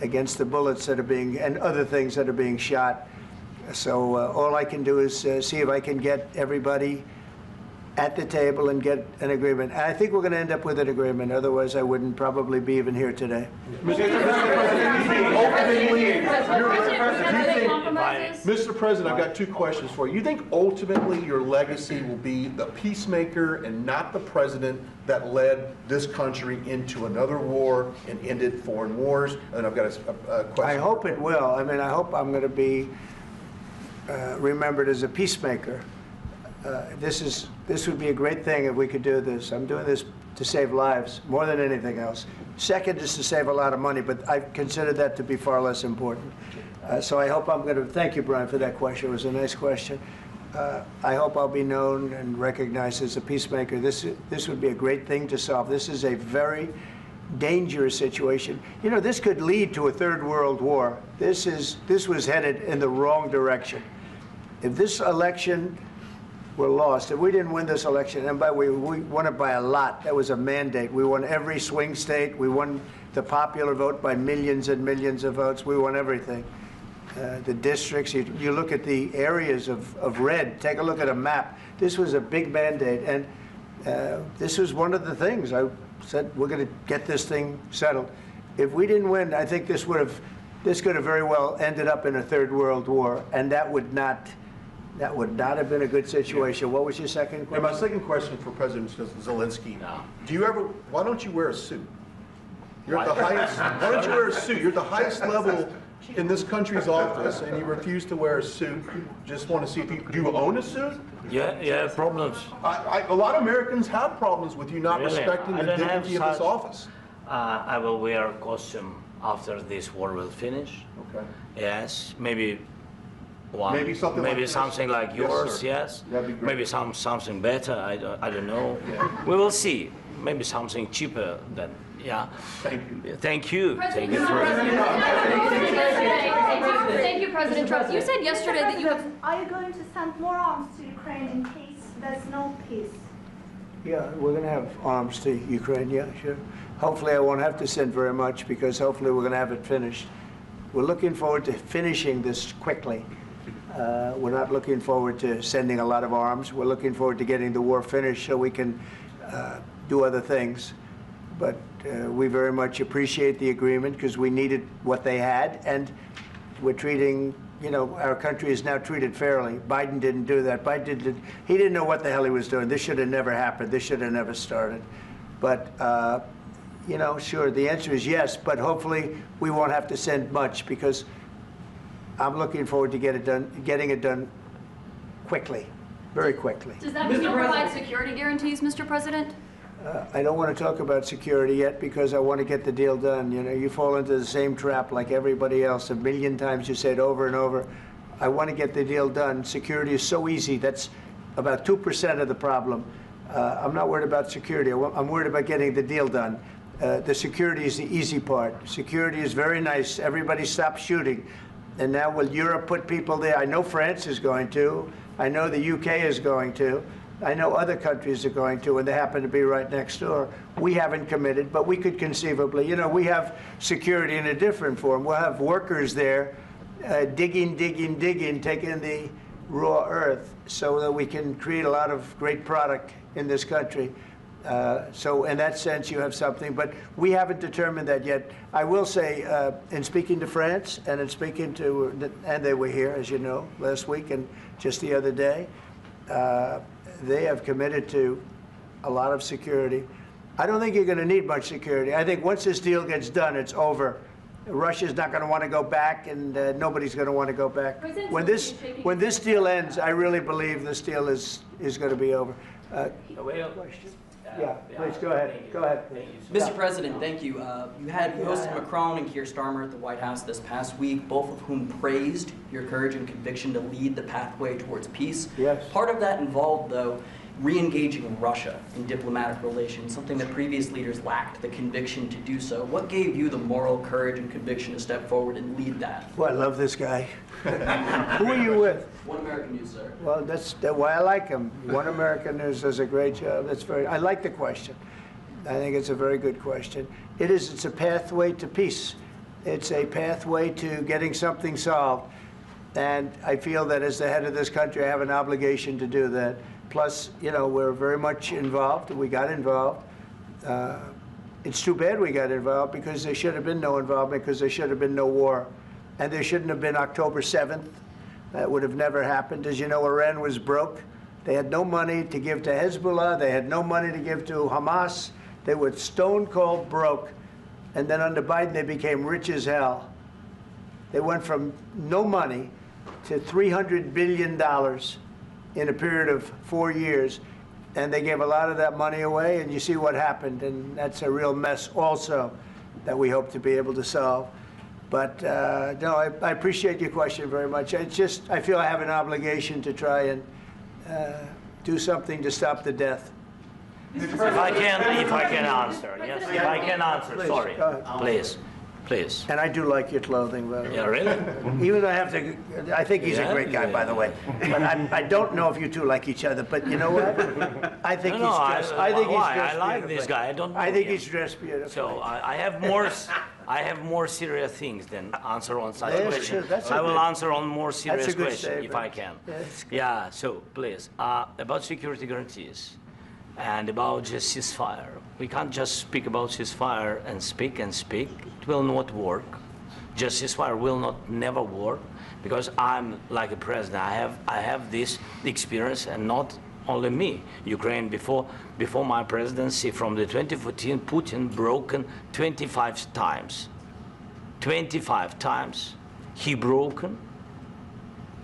against the bullets that are being, and other things that are being shot. So all I can do is see if I can get everybody at the table and get an agreement. And I think we're going to end up with an agreement. Otherwise, I wouldn't probably be even here today. Mr. President, I've got two questions for you. You think ultimately your legacy will be the peacemaker and not the president that led this country into another war and ended foreign wars? And I've got a question. I hope it will. I mean, I hope I'm going to be remembered as a peacemaker. This would be a great thing if we could do this. I'm doing this to save lives more than anything else. Second is to save a lot of money, but I consider that to be far less important. So I hope I'm going to, thank you, Brian, for that question. It was a nice question. I hope I'll be known and recognized as a peacemaker. This would be a great thing to solve. This is a very dangerous situation. You know, this could lead to a third world war. This was headed in the wrong direction. If this election were lost, if we didn't win this election, and by the way, we won it by a lot. That was a mandate. We won every swing state. We won the popular vote by millions and millions of votes. We won everything. The districts, you look at the areas of red, take a look at a map. This was a big mandate, and this was one of the things. I said, we're going to get this thing settled. If we didn't win, I think this could have very well ended up in a third world war, and that would not have been a good situation. What was your second question? And my second question for President Zelensky. No. Why don't you wear a suit? You're at the highest, why don't you wear a suit? You're at the highest level in this country's office, and you refuse to wear a suit. Just want to see if do you own a suit? Yeah, problems. A lot of Americans have problems with you not respecting the dignity of this office. I will wear a costume after this war will finish. Okay. Yes, maybe one. Maybe something like this. Something like yours, sir. yes. That'd be great. Maybe something better, I don't know. Yeah. We will see. Maybe something cheaper than, yeah. Thank you. Thank you. Thank you, President Trump. You said yesterday that you have... Are you going to send more arms to Ukraine in case there's no peace? Yeah, we're going to have arms to Ukraine, yeah, sure. Hopefully I won't have to send very much, because hopefully we're going to have it finished. We're looking forward to finishing this quickly. We're not looking forward to sending a lot of arms. We're looking forward to getting the war finished so we can do other things. But we very much appreciate the agreement because we needed what they had, and we're treating, you know, our country is now treated fairly. Biden didn't do that. He didn't know what the hell he was doing. This should have never happened. This should have never started. But, you know, sure, the answer is yes, but hopefully we won't have to send much, because I'm looking forward to getting it done quickly, very quickly. Does that mean you'll provide security guarantees, Mr. President? I don't want to talk about security yet, because I want to get the deal done. You know, you fall into the same trap like everybody else. A million times you say it over and over. I want to get the deal done. Security is so easy. That's about 2% of the problem. I'm not worried about security. I'm worried about getting the deal done. The security is the easy part. Security is very nice. Everybody stops shooting. And now will Europe put people there? I know France is going to. I know the UK is going to. I know other countries are going to, and they happen to be right next door. We haven't committed, but we could conceivably. You know, we have security in a different form. We'll have workers there digging, taking the raw earth so that we can create a lot of great product in this country. So in that sense, you have something, but we haven't determined that yet. I will say, in speaking to France and in speaking to, and they were here, as you know, last week and just the other day, they have committed to a lot of security. I don't think you're going to need much security. I think once this deal gets done, it's over. Russia's not going to want to go back, and nobody's going to want to go back. When this deal ends, I really believe this deal is going to be over. Question? Yeah, please go ahead. Go ahead, please. Mr. President, thank you. You hosted Macron and Keir Starmer at the White House this past week, both of whom praised your courage and conviction to lead the pathway towards peace. Yes. Part of that involved, though, re-engaging Russia in diplomatic relations, something that previous leaders lacked the conviction to do so. What gave you the moral courage and conviction to step forward and lead that? Well, I love this guy. Who are you with? One American News, sir. Well, that's why I like him. One American News does a great job. I like the question. I think it's a very good question. It's a pathway to peace. It's a pathway to getting something solved. And I feel that as the head of this country, I have an obligation to do that. Plus, you know, we're very much involved. We got involved. It's too bad we got involved because there should have been no involvement, because there should have been no war. And there shouldn't have been October 7th. That would have never happened. As you know, Iran was broke. They had no money to give to Hezbollah. They had no money to give to Hamas. They were stone cold broke. And then under Biden, they became rich as hell. They went from no money to $300 billion in a period of 4 years. And they gave a lot of that money away, and you see what happened. And that's a real mess also that we hope to be able to solve. But no, I appreciate your question very much. It's just, I feel I have an obligation to try and do something to stop the death. If I can answer, yes, if I can answer, Please, sorry, go ahead. please, please. And I do like your clothing, by the way. Yeah, really? Even though I have to, I think he's a great guy, by the way. But I don't know if you two like each other. But you know what? I think he's dressed. I think he's dressed I like beautifully. this guy. I don't know I think him. he's dressed beautifully. So I have more serious things than answer on such That's questions. true. That's I a will good- answer on more that's a serious good questions if statement. I can. Yeah, that's good. Yeah. So please, about security guarantees and about just ceasefire. We can't just speak about ceasefire and speak and speak. It will not work. Just ceasefire will not never work because I'm like a president. I have this experience, and not only me. Ukraine before my presidency, from the 2014, Putin broken 25 times. 25 times he broken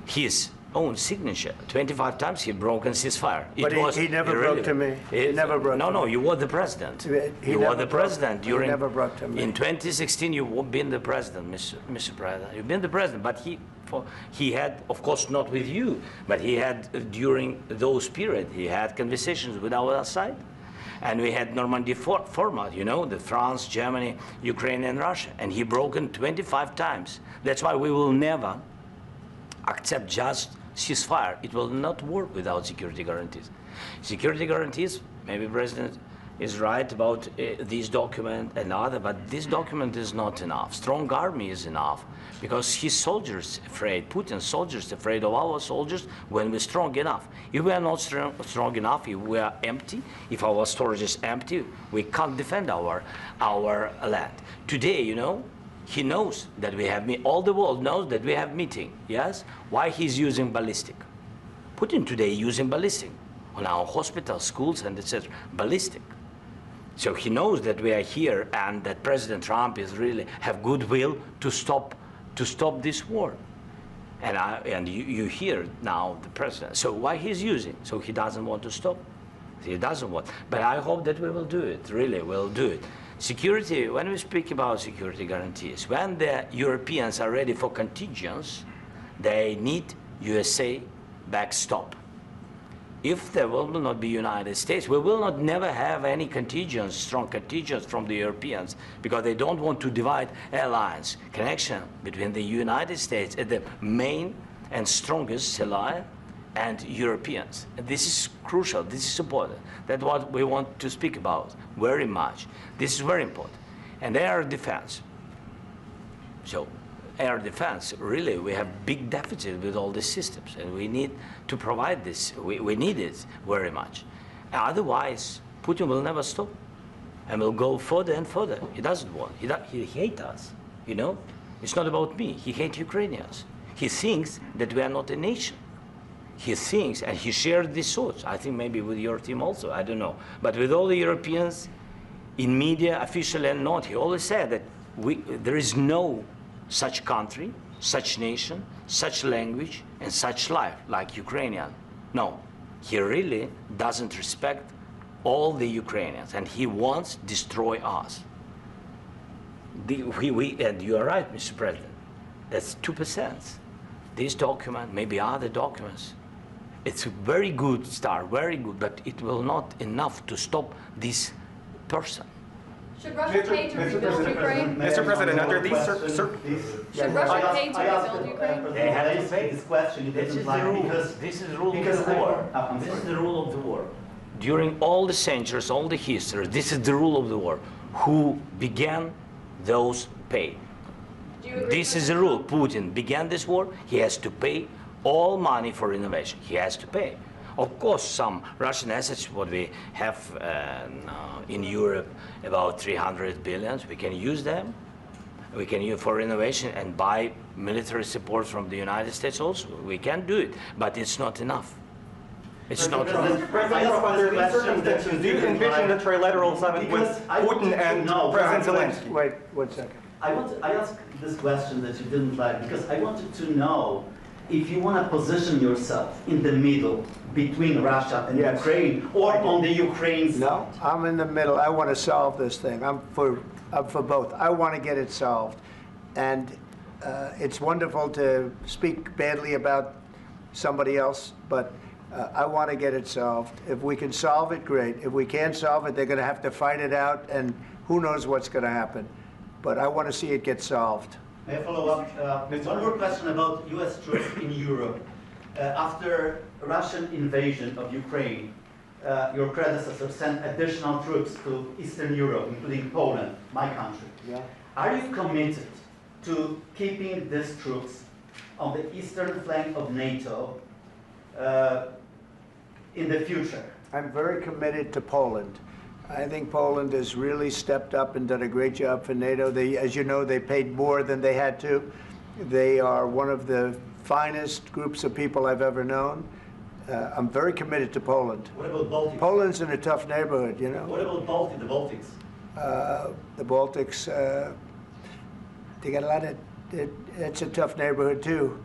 his own signature. 25 times he broken ceasefire. But he never broke to me. He never broke to me. No, you were the president. He You were never the broke- president he during. never broke to me. In 2016, you've been the president, Mr. President. You've been the president, but he had, of course, not with you, but he had during those periods. He had conversations with our side, and we had Normandy format. You know, the France, Germany, Ukraine, and Russia, and he broken 25 times. That's why we will never accept just ceasefire. It will not work without security guarantees. Security guarantees, maybe President is right about this document and other, but this document is not enough. Strong army is enough because his soldiers afraid, Putin's soldiers afraid of our soldiers when we're strong enough. If we are not strong enough, if we are empty, if our storage is empty, we can't defend our land. Today, you know, he knows that we have, all the world knows that we have meeting, yes? Why he's using ballistic? Putin today using ballistic on our hospitals, schools, and etc. Ballistic. So he knows that we are here and that President Trump is really have goodwill to stop this war. And you hear now the president. So why he's using? So he doesn't want to stop. He doesn't want. But I hope that we will do it. Really, we'll do it. Security, when we speak about security guarantees, when the Europeans are ready for contingents, they need USA backstop. If there will not be United States, we will not never have any contingents, strong contingents from the Europeans, because they don't want to divide alliance, connection between the United States and the main and strongest ally and Europeans. And this is crucial, this is important. That's what we want to speak about very much. This is very important. And air defense. So air defense, really, we have big deficit with all these systems, and we need to provide this. We need it very much. Otherwise, Putin will never stop, and will go further and further. He doesn't want. He hates us, you know? It's not about me. He hates Ukrainians. He thinks that we are not a nation. He thinks, and he shared these thoughts, I think maybe with your team also, I don't know. But with all the Europeans, in media, officially and not, he always said that there is no such country, such nation, such language, and such life like Ukrainian. No, he really doesn't respect all the Ukrainians, and he wants to destroy us. And you are right, Mr. President, that's 2%. This document, maybe other documents, it's a very good start, very good, but it will not enough to stop this person. Should Russia pay to rebuild Ukraine? Mr. President, under these Should Russia pay to rebuild Ukraine? They have to pay this question. This is the rule. This is the rule of the war. This is the rule of the war. During all the centuries, all the history, this is the rule of the war. Who began, those pay. This is the rule. Putin began this war. He has to pay all money for innovation. He has to pay. Of course, some Russian assets, what we have in Europe, about 300 billion, we can use them. We can use for innovation and buy military support from the United States also. We can do it, but it's not enough. It's not enough. President Trump, under these circumstances, do you envision a trilateral summit with Putin and President Zelensky? Wait 1 second. I asked this question that you didn't like because I wanted to know if you want to position yourself in the middle between Russia and Ukraine, or on the Ukraine side. No, I'm in the middle. I want to solve this thing. I'm for both. I want to get it solved. And it's wonderful to speak badly about somebody else, but I want to get it solved. If we can solve it, great. If we can't solve it, they're going to have to fight it out, and who knows what's going to happen. But I want to see it get solved. May I follow up? One more question about U.S. troops in Europe. After Russian invasion of Ukraine, your predecessor sent additional troops to Eastern Europe, including Poland, my country. Yeah. Are you committed to keeping these troops on the eastern flank of NATO in the future? I'm very committed to Poland. I think Poland has really stepped up and done a great job for NATO. They, as you know, they paid more than they had to. They are one of the finest groups of people I've ever known. I'm very committed to Poland. What about Baltics? Poland's in a tough neighborhood, you know. What about the Baltics? The Baltics, they got a lot of, it's a tough neighborhood too,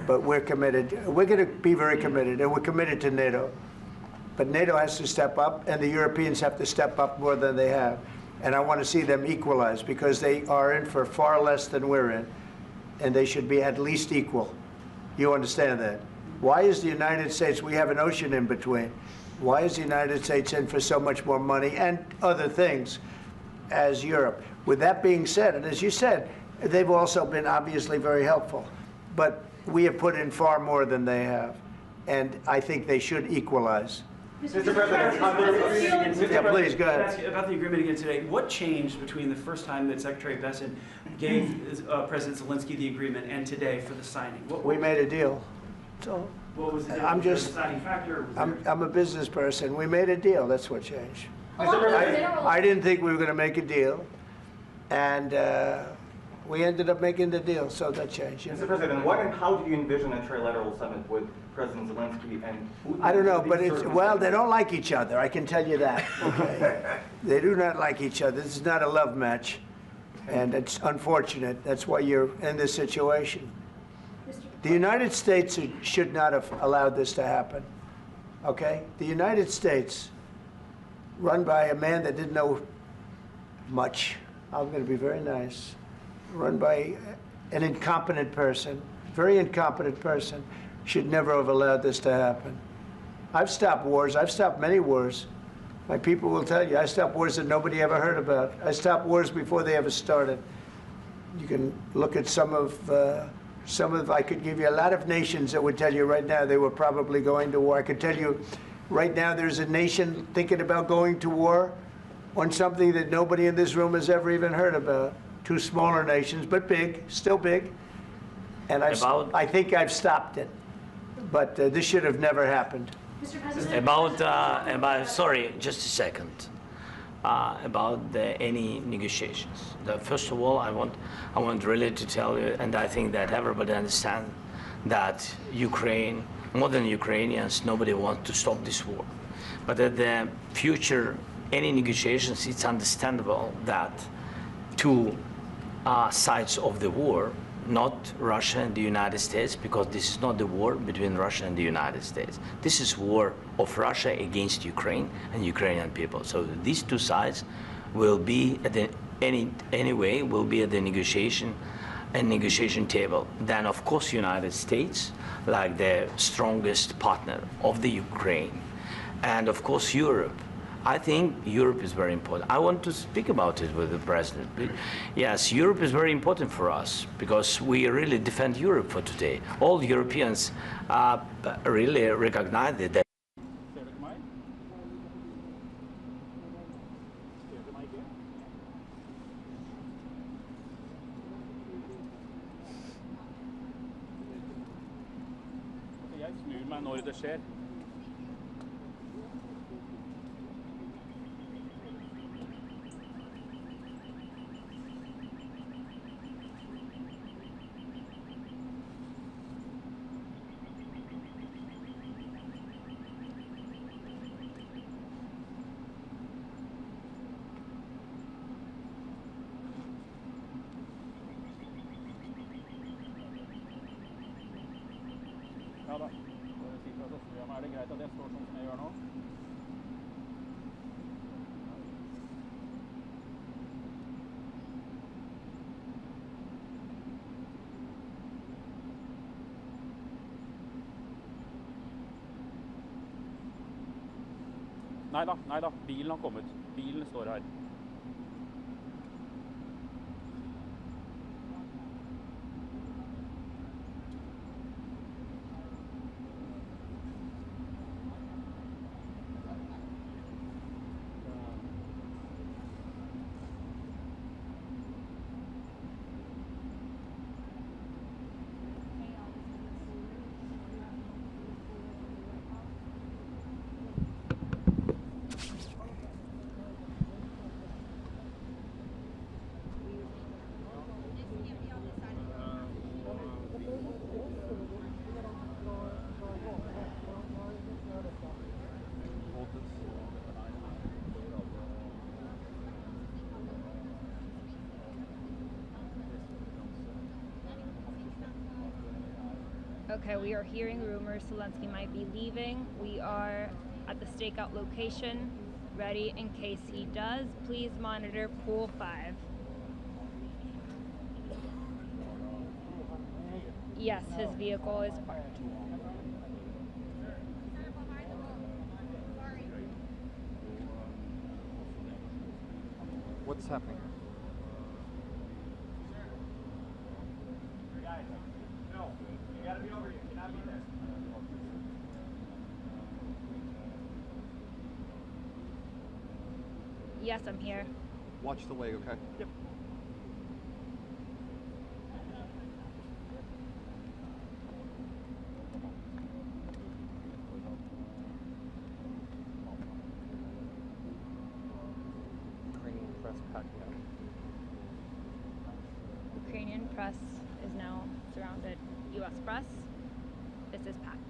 but we're committed. We're going to be very committed, and we're committed to NATO. But NATO has to step up, and the Europeans have to step up more than they have. And I want to see them equalize, because they are in for far less than we're in, and they should be at least equal. You understand that? Why is the United States, we have an ocean in between, why is the United States in for so much more money and other things as Europe? With that being said, and as you said, they've also been obviously very helpful, but we have put in far more than they have, and I think they should equalize. Mr. President, Yeah, please, go ahead. Ask you about the agreement again today. What changed between the first time that Secretary Bessent gave President Zelensky the agreement and today for the signing? We made a deal. So What was the I'm just, deciding factor? I'm a business person. We made a deal. That's what changed. General, I didn't think we were going to make a deal, and we ended up making the deal, so that changed. Mr. President, what and how do you envision a trilateral summit with President Zelensky and Putin? I don't know, but it's, well, they don't like each other, I can tell you that. Okay? They do not like each other. This is not a love match, and it's unfortunate. That's why you're in this situation. The United States should not have allowed this to happen, okay? The United States, run by a man that didn't know much, I'm going to be very nice, run by an incompetent person, very incompetent person, should never have allowed this to happen. I've stopped wars. I've stopped many wars. My people will tell you, I stopped wars that nobody ever heard about. I stopped wars before they ever started. You can look at some of, I could give you a lot of nations that would tell you right now they were probably going to war. I could tell you right now there's a nation thinking about going to war on something that nobody in this room has ever even heard about. Two smaller nations, but big, still big. And I think I've stopped it. But this should have never happened. Mr. President, Sorry, just a second. About any negotiations. First of all, I want really to tell you, and I think that everybody understands that Ukraine, more than Ukrainians, nobody wants to stop this war. But at the future, any negotiations, it's understandable that two sides of the war, not Russia and the United States, because this is not the war between Russia and the United States. This is war of Russia against Ukraine and Ukrainian people. So these two sides will be at the anyway will be at the negotiation table. Then of course United States, like the strongest partner of the Ukraine, and of course Europe. I think Europe is very important. I want to speak about it with the President. Yes, Europe is very important for us because we really defend Europe for today. All Europeans really recognize that. det skjer. Ja da, er det greit at jeg står sånn som jeg gjør nå? Nei da, bilen har kommet. Bilen står her. Okay, we are hearing rumors Zelensky might be leaving. We are at the stakeout location, ready in case he does. Please monitor pool 5. Yes, his vehicle is parked. What's happening? No, you gotta be over here. You cannot be there. Yes, I'm here. Watch the leg, okay? Yep. Ukrainian press packing up. Ukrainian press is now surrounded. U.S. press, this is packed.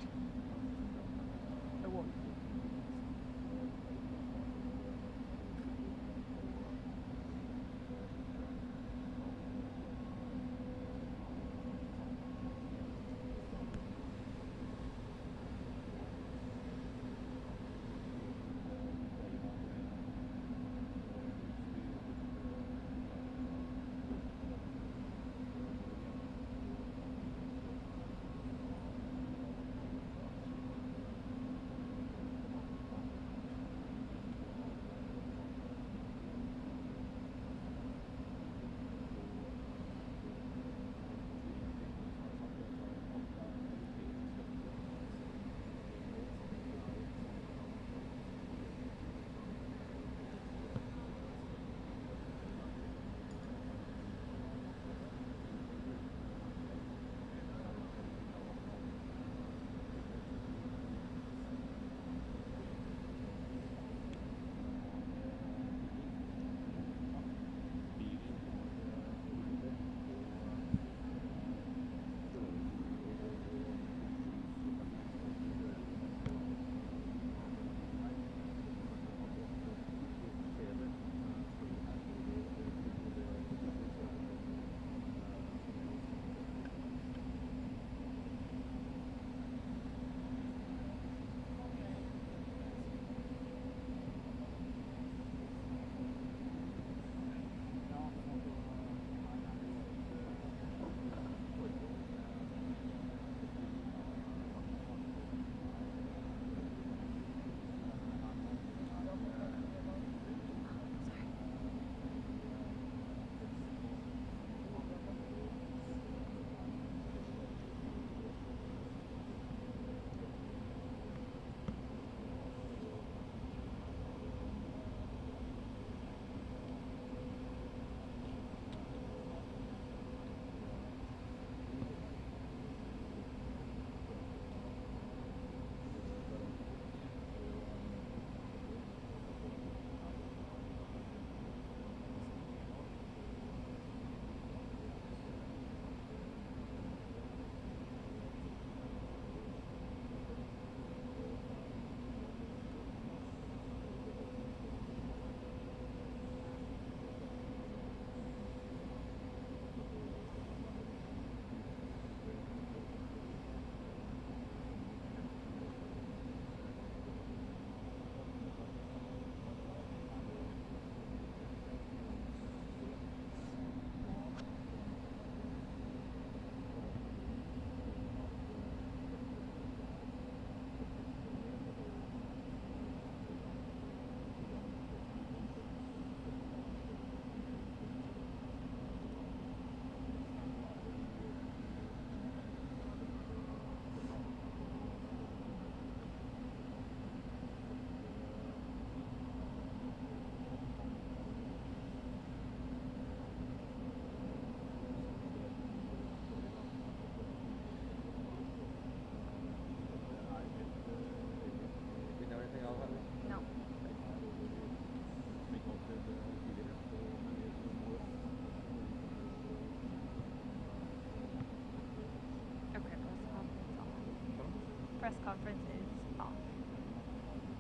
press conference is off.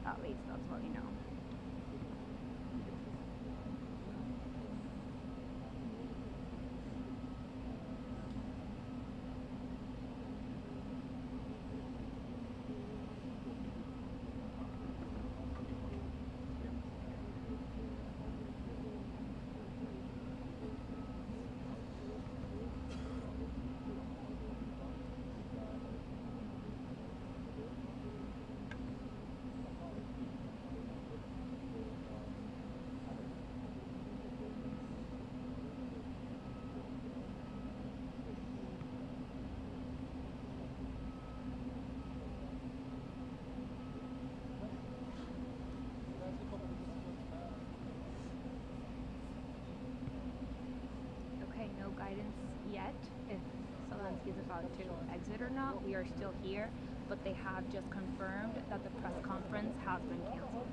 At least that's what we know. No guidance yet if Zelensky is about to exit or not. We are still here, but they have just confirmed that the press conference has been canceled.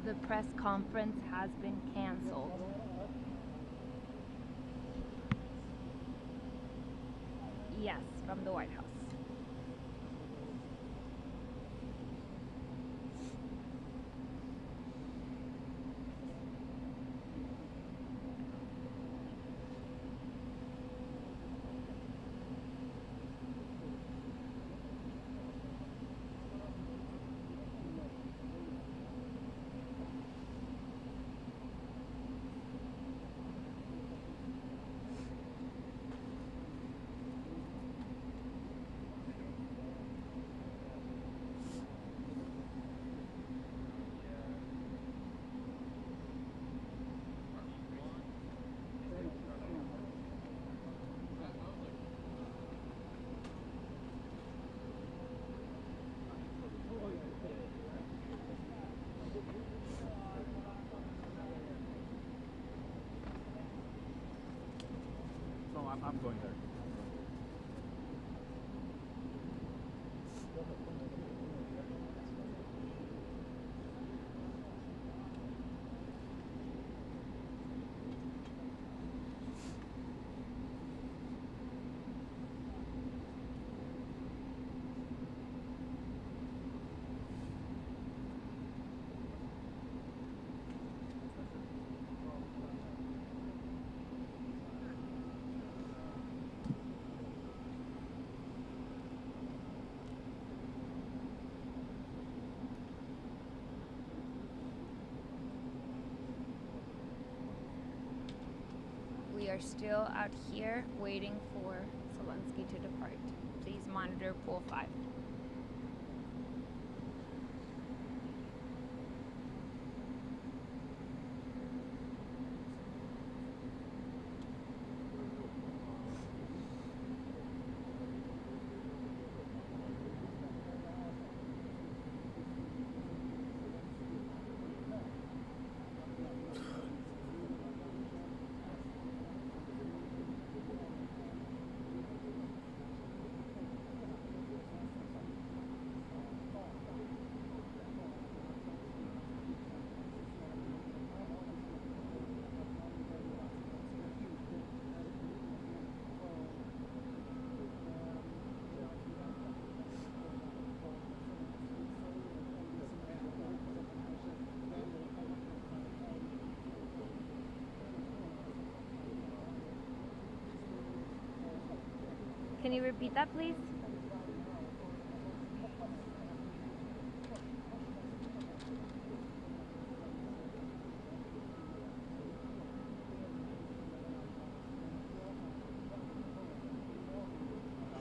The press conference has been canceled. Yes, from the White House. I'm going there. We are still out here waiting for Zelensky to depart. Please monitor pool 5. Can you repeat that, please?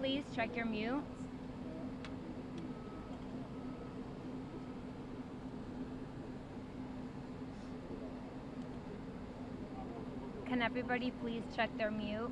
Please check your mute. Can everybody please check their mute?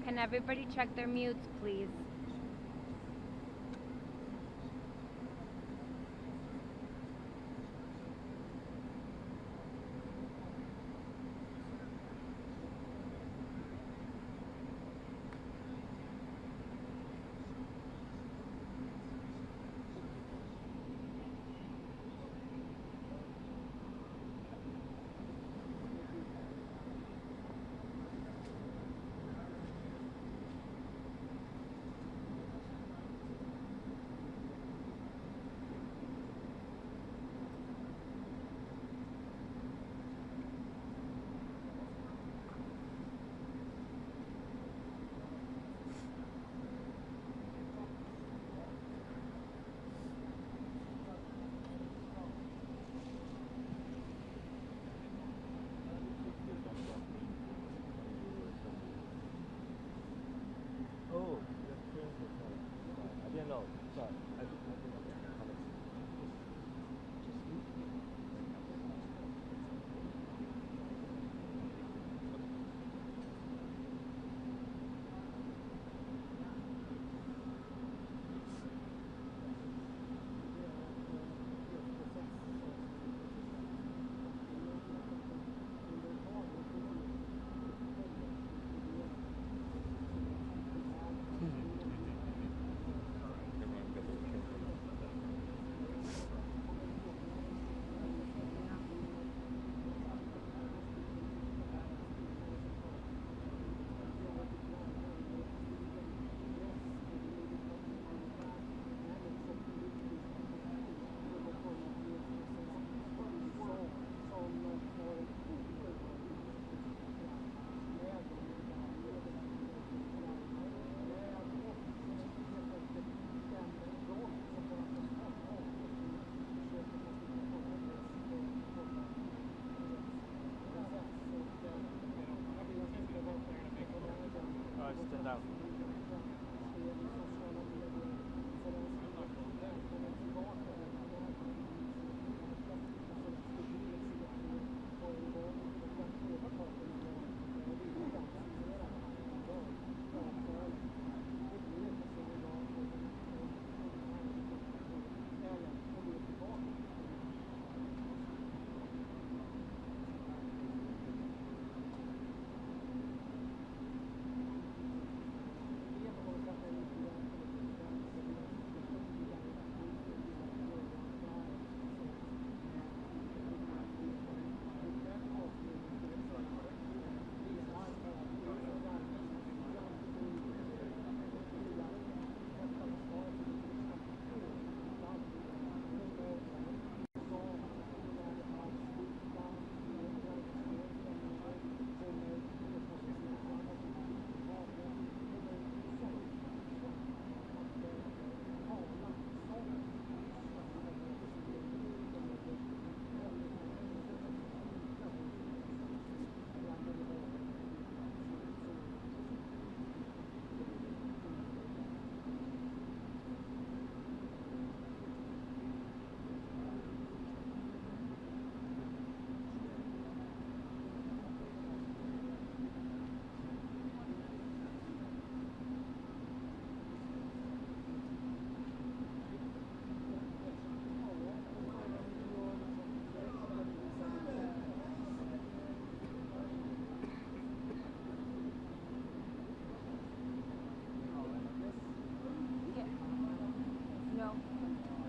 Can everybody check their mutes, please?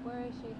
Where is she?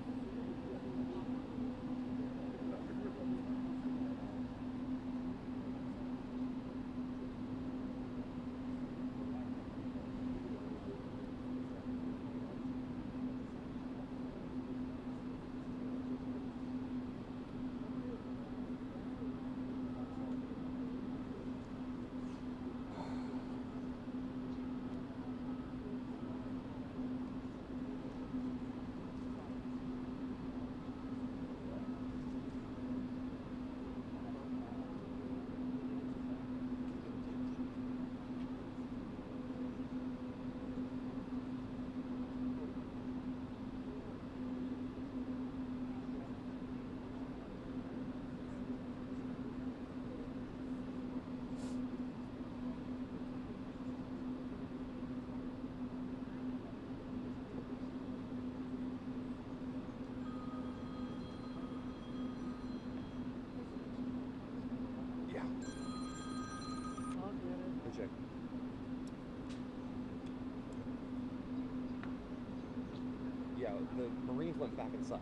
Yeah, the Marines went back inside,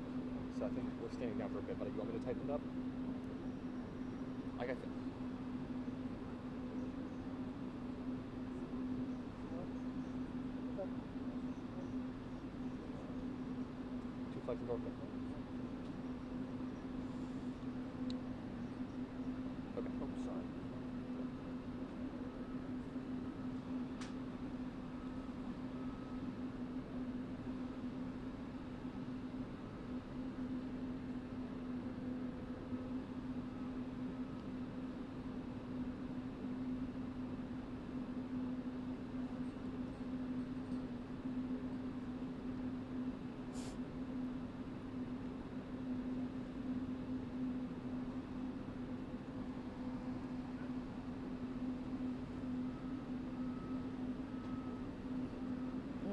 so I think we're standing down for a bit, but you want me to tighten it up? I got you. Two flights of Norfolk. Okay, oh, sorry.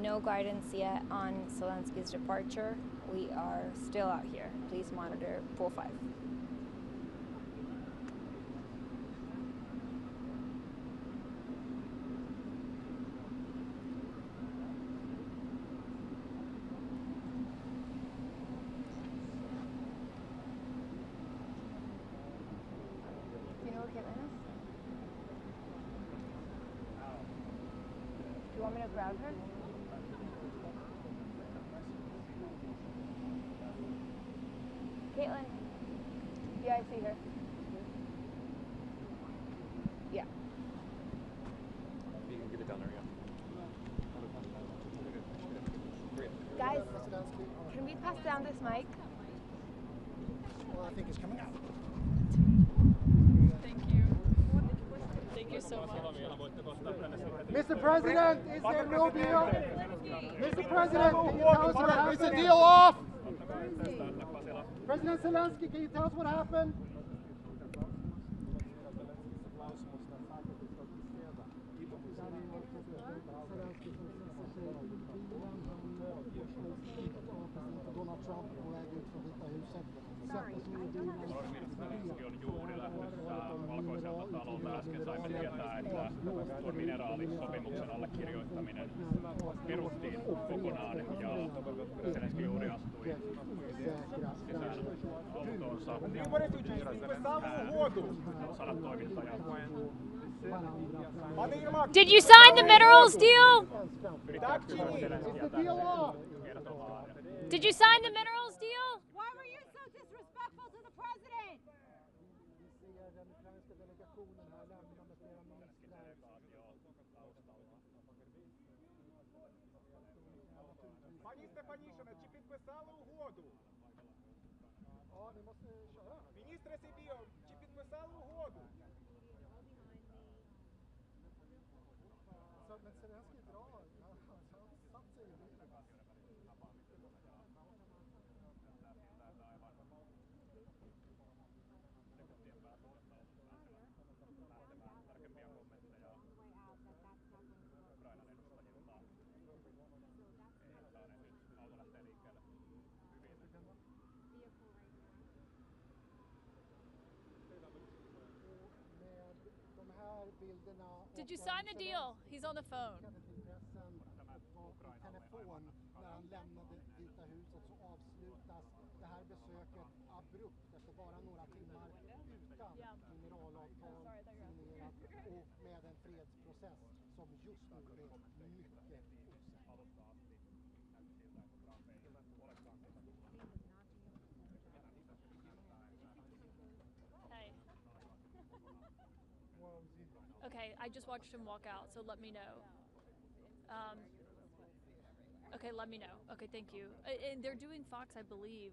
No guidance yet on Zelensky's departure. We are still out here. Please monitor 45. Do you know where Caitlin is? Do you want me to grab her? Caitlin. Yeah, I see her. Yeah. You can give it down there, yeah. Guys, can we pass down this mic? Well, I think it's coming out. Thank you. Thank you so much. Mr. President, is there no deal? Mr. President, can you tell us what happened? Is the deal off? President Zelensky, can you tell us what happened? Donald Trump på väg ut från Vita huset. Zelenski on juuri lähdössä valkoiselta talolta. Äsken saimme tietää, että tuon mineraalisopimuksen allekirjoittaminen peruttiin kokonaan ja Zelenski juuri astui sisään autoonsa. Sanat toimittajat. Did you sign the minerals deal? Did you sign the minerals deal? Why were you so disrespectful to the president? Пані Стефанішина, чи підписали угоду? Міністре Сибіо, чи підписали угоду? Men Zelensky drar, han satt sig i bilen. Did you sign the deal? He's on the phone. Telefon när han lämnade Vita huset så avslutas det här besöket abrupt efter bara några timmar utan mineralavtal signerat och med en fredsprocess som just nu är mycket osäker. Hey. Okay, I just watched him walk out, so let me know. Okay, let me know. Okay, thank you. And they're doing Fox, I believe.